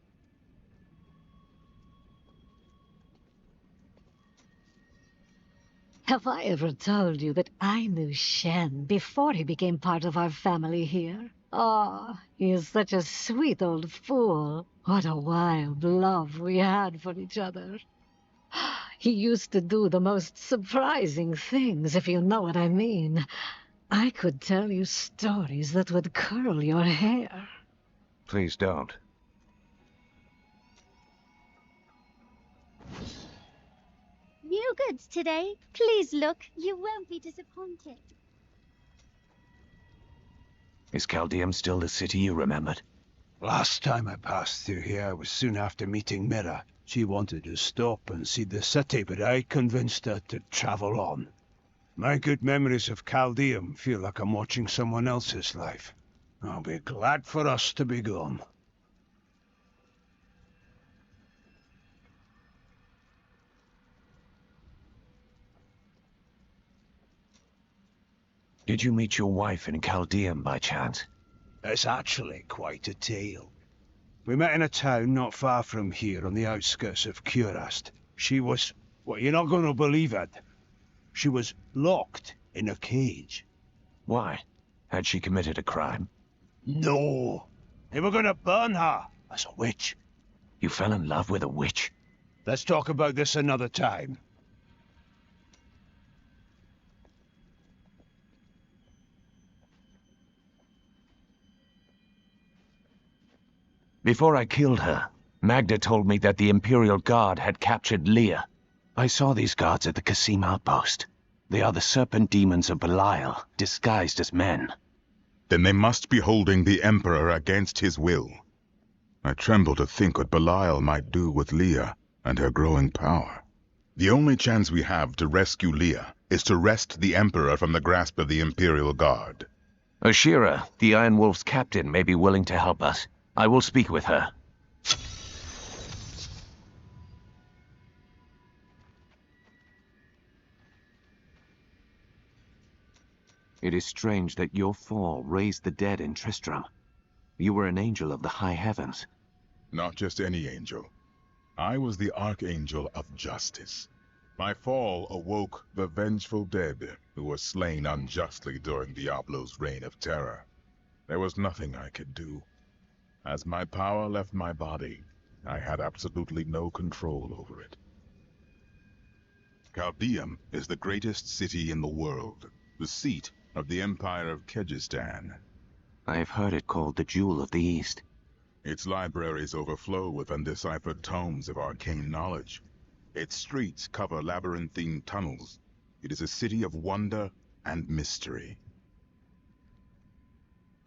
Have I ever told you that I knew Shen before he became part of our family here? Ah, he is such a sweet old fool. What a wild love we had for each other. He used to do the most surprising things, if you know what I mean. I could tell you stories that would curl your hair. Please don't. new goods today. Please look. You won't be disappointed. Is Chaldeum still the city you remembered? Last time I passed through here was soon after meeting Mira. She wanted to stop and see the city, but I convinced her to travel on. My good memories of Chaldeum feel like I'm watching someone else's life. I'll be glad for us to be gone. Did you meet your wife in Chaldeum by chance? It's actually quite a tale. We met in a town not far from here on the outskirts of Curast. She was... well, you're not going to believe it. She was locked in a cage. Why? Had she committed a crime? No. They were going to burn her as a witch. You fell in love with a witch? Let's talk about this another time. Before I killed her, Magda told me that the Imperial Guard had captured Leah. I saw these guards at the Kasim outpost. They are the serpent demons of Belial, disguised as men. Then they must be holding the Emperor against his will. I tremble to think what Belial might do with Leah and her growing power. The only chance we have to rescue Leah is to wrest the Emperor from the grasp of the Imperial Guard. Ashira, the Iron Wolf's captain, may be willing to help us. I will speak with her. It is strange that your fall raised the dead in Tristram. You were an angel of the high heavens. Not just any angel. I was the Archangel of Justice. My fall awoke the vengeful dead who were slain unjustly during Diablo's reign of terror. There was nothing I could do. As my power left my body, I had absolutely no control over it. Chaldeum is the greatest city in the world, the seat of the Empire of Kyrgyzstan. I have heard it called the Jewel of the East. Its libraries overflow with undeciphered tomes of arcane knowledge. Its streets cover labyrinthine tunnels. It is a city of wonder and mystery.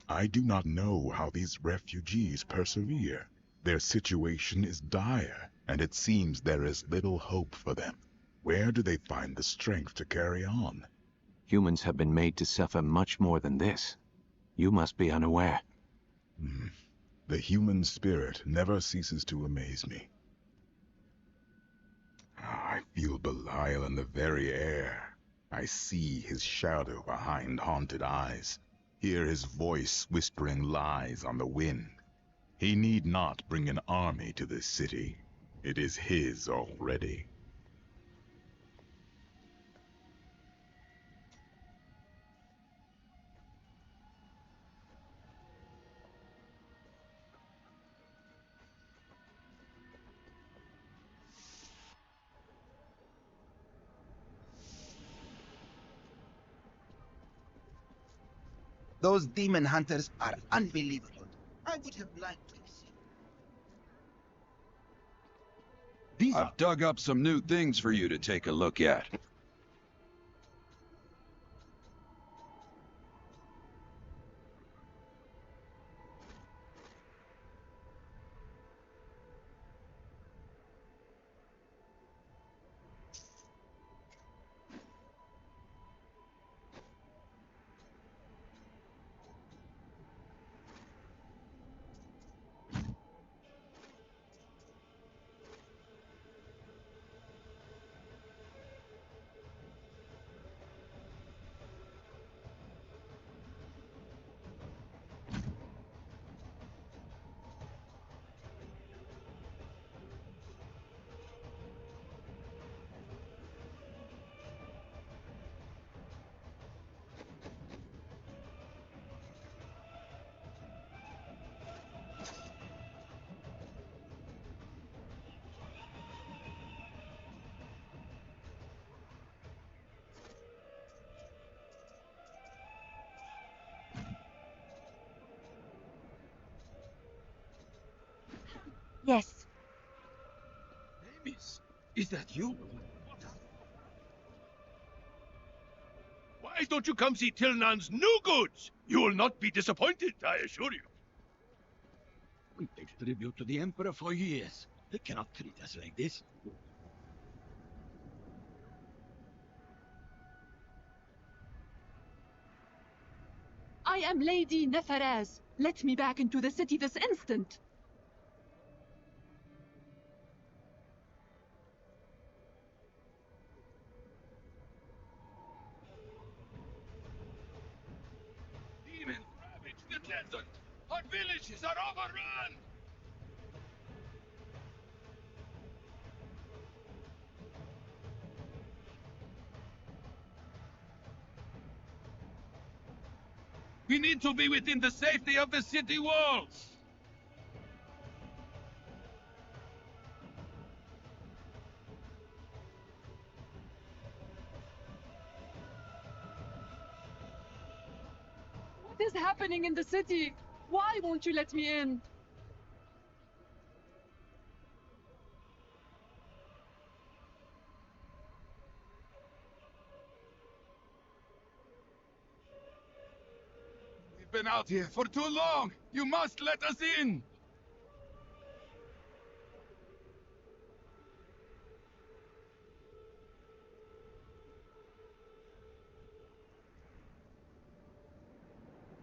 I do not know how these refugees persevere. Their situation is dire, and it seems there is little hope for them. Where do they find the strength to carry on? Humans have been made to suffer much more than this. You must be unaware. The human spirit never ceases to amaze me. I feel Belial in the very air. I see his shadow behind haunted eyes. Hear his voice whispering lies on the wind. He need not bring an army to this city. It is his already. Those demon hunters are unbelievable. I would have liked to see. I've dug up some new things for you to take a look at. Yes. Is that you? Why don't you come see Tilnan's new goods? You will not be disappointed, I assure you. We paid tribute to the Emperor for years. He cannot treat us like this. I am Lady Neferez. Let me back into the city this instant. Demons ravage the desert. Our villages are overrun. We need to be within the safety of the city walls. What is happening in the city? Why won't you let me in? We've been out here for too long. You must let us in.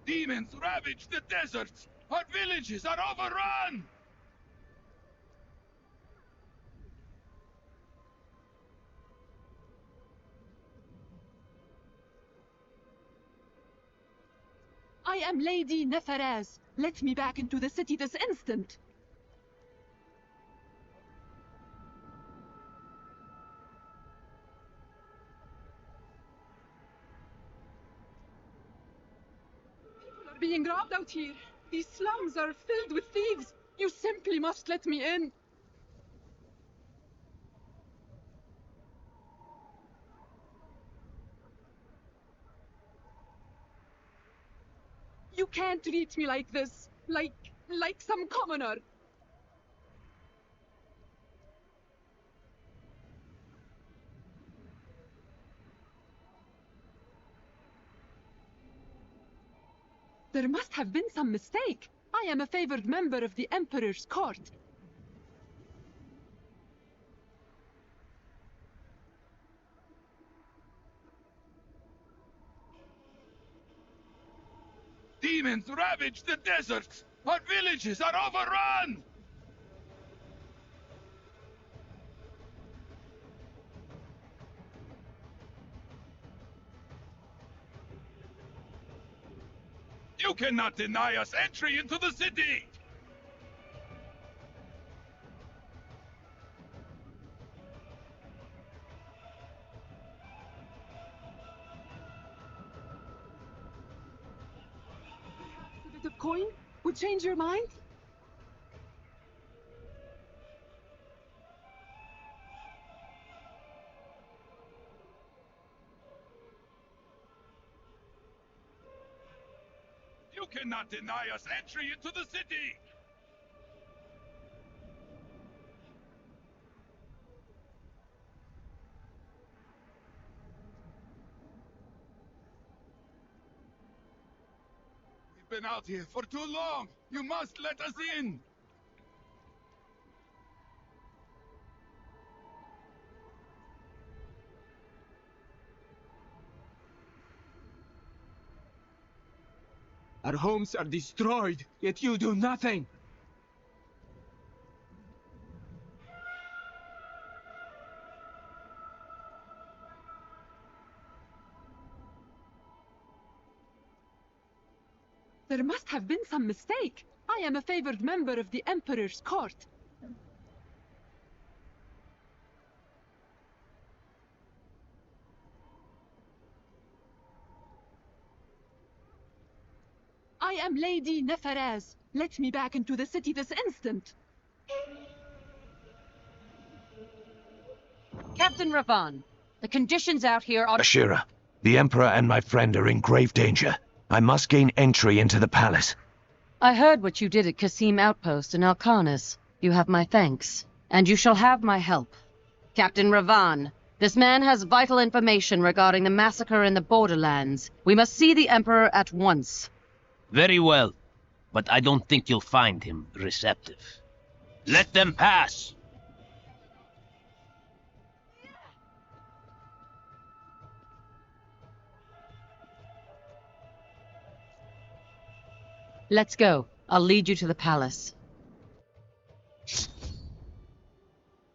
Demons ravage the deserts. Our villages are overrun. I am Lady Neferez. Let me back into the city this instant. People are being robbed out here. These slums are filled with thieves. You simply must let me in. You can't treat me like this. Like some commoner. There must have been some mistake. I am a favored member of the Emperor's court. Demons ravage the deserts. Our villages are overrun. You cannot deny us entry into the city! A bit of coin would change your mind? You cannot deny us entry into the city! We've been out here for too long! You must let us in! Our homes are destroyed, yet you do nothing. There must have been some mistake. I am a favored member of the Emperor's court. I am Lady Neferez. Let me back into the city this instant. Captain Ravan, the conditions out here are... Ashira, the Emperor and my friend are in grave danger. I must gain entry into the palace. I heard what you did at Qasim Outpost in Alcanis. You have my thanks, and you shall have my help. Captain Ravan, This man has vital information regarding the massacre in the borderlands. We must see the Emperor at once. Very well, but I don't think you'll find him receptive. Let them pass! Let's go. I'll lead you to the palace.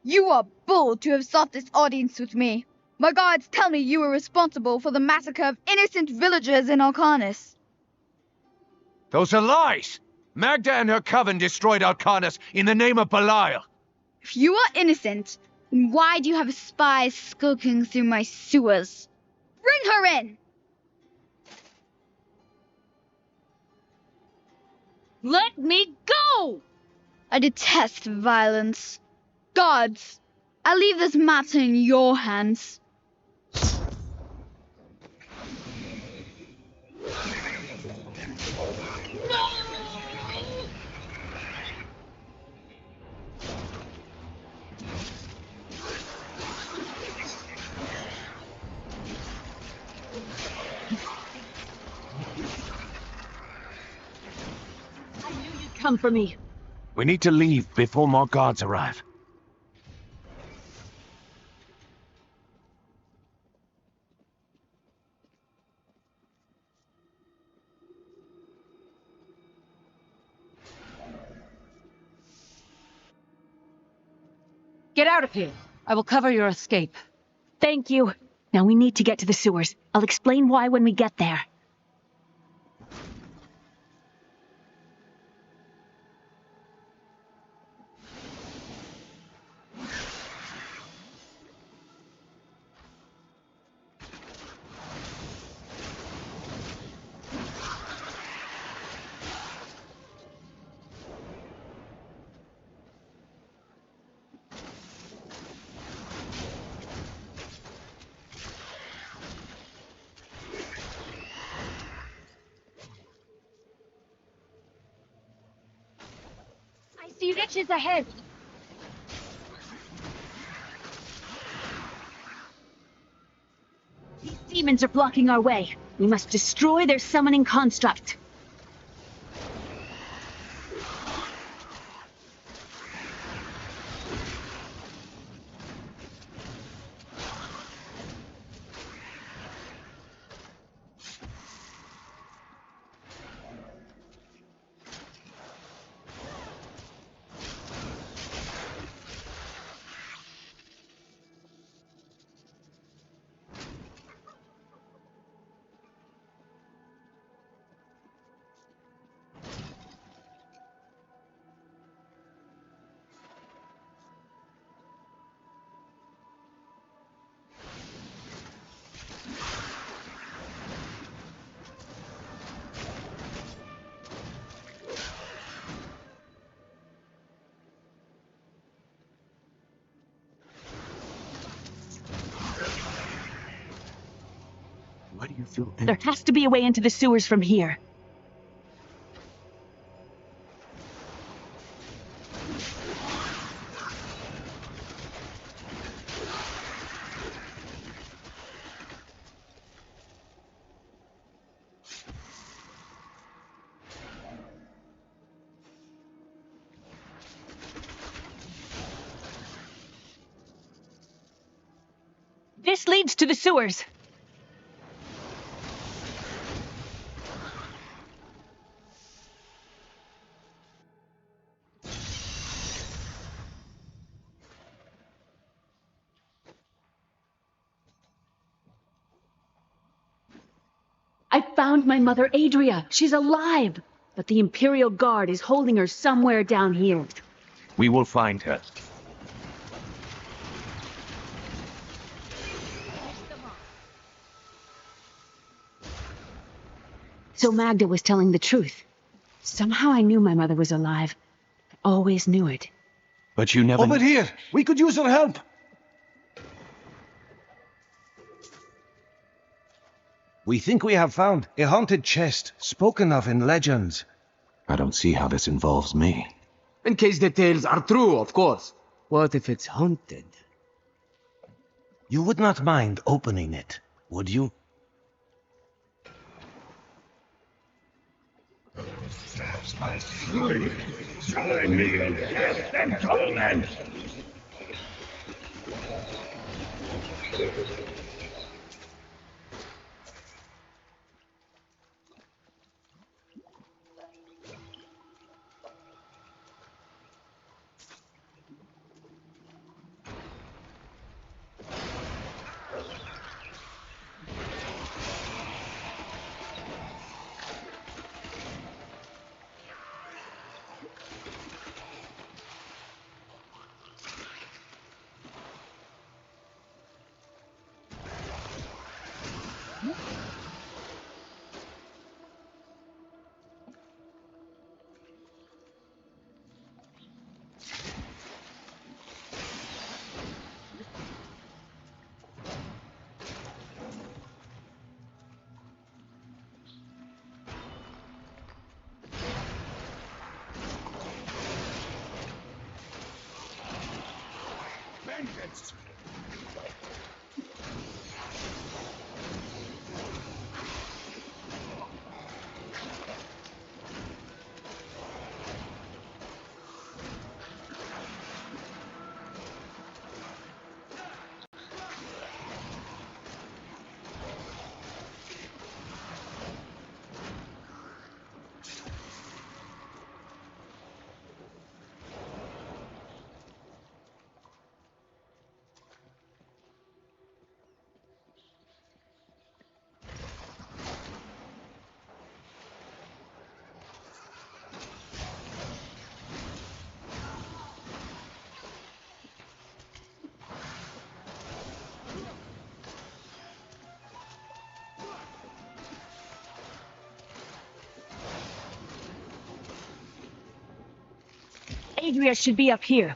You are bold to have sought this audience with me. My guards tell me you were responsible for the massacre of innocent villagers in Arcanus. Those are lies! Magda and her coven destroyed Arcanus in the name of Belial. If you are innocent, then why do you have spies skulking through my sewers? Bring her in! Let me go! I detest violence. Gods, I leave this matter in your hands. Come for me. We need to leave before more guards arrive. Get out of here. I will cover your escape. Thank you. Now we need to get to the sewers. I'll explain why when we get there. I see riches ahead. These demons are blocking our way. We must destroy their summoning construct. Why do you feel There has to be a way into the sewers from here. This leads to the sewers. I found my mother Adria. She's alive. But the Imperial Guard is holding her somewhere down here. We will find her. So Magda was telling the truth. Somehow I knew my mother was alive. I always knew it. But you never... Over here! We could use your help! We think we have found a haunted chest spoken of in legends. I don't see how this involves me. In case the tales are true, of course. What if it's haunted? You would not mind opening it, would you? My sleep, join me in death and torment. Vengeance! Adria should be up here.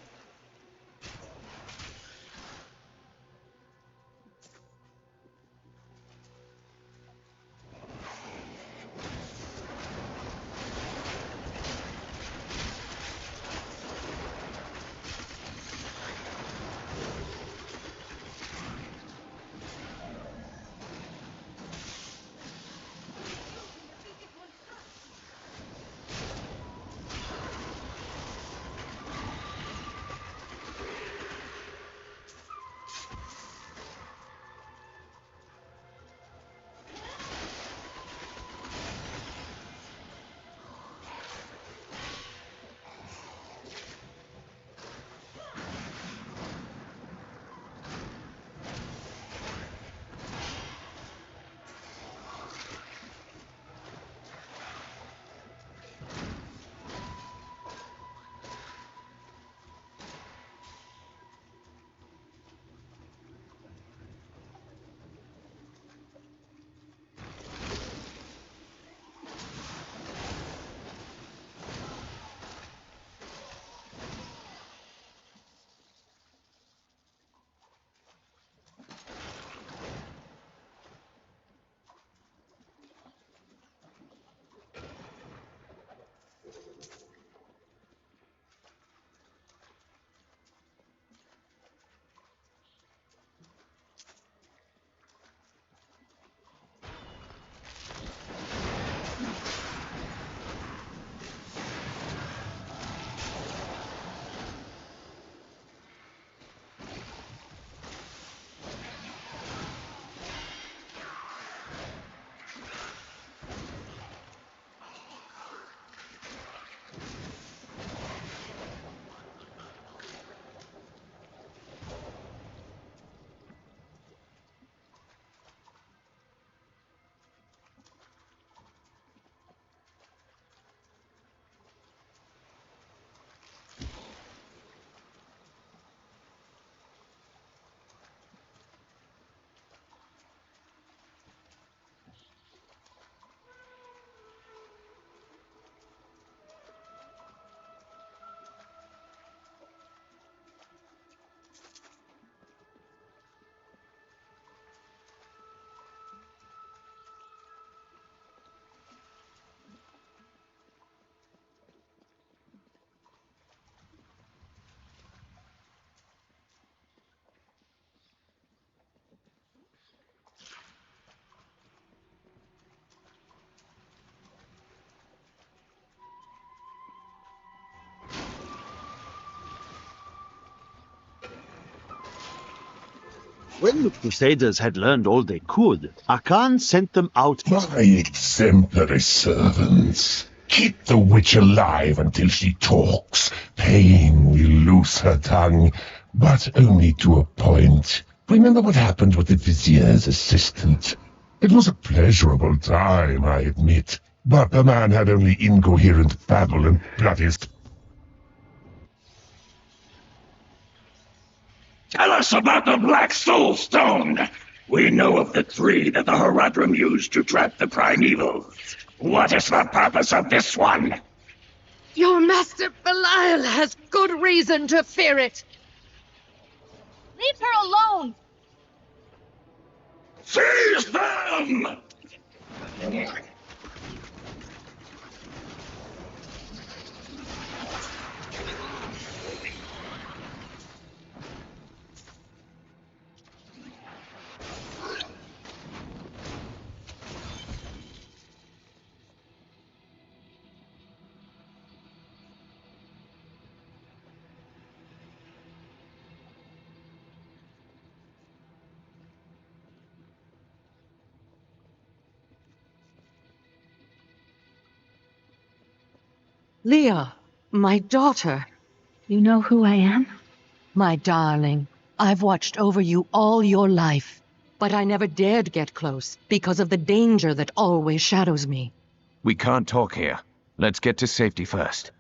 When the Crusaders had learned all they could, Akan sent them out. My exemplary servants. Keep the witch alive until she talks. Pain will loose her tongue, but only to a point. Remember what happened with the vizier's assistant? It was a pleasurable time, I admit, but the man had only incoherent babble and bloody... Tell us about the Black Soul Stone! We know of the 3 that the Horadrim used to trap the primeval. What is the purpose of this one? Your master Belial has good reason to fear it. Leave her alone! Seize them! Leah, my daughter. You know who I am? My darling, I've watched over you all your life, but I never dared get close because of the danger that always shadows me. We can't talk here. Let's get to safety first.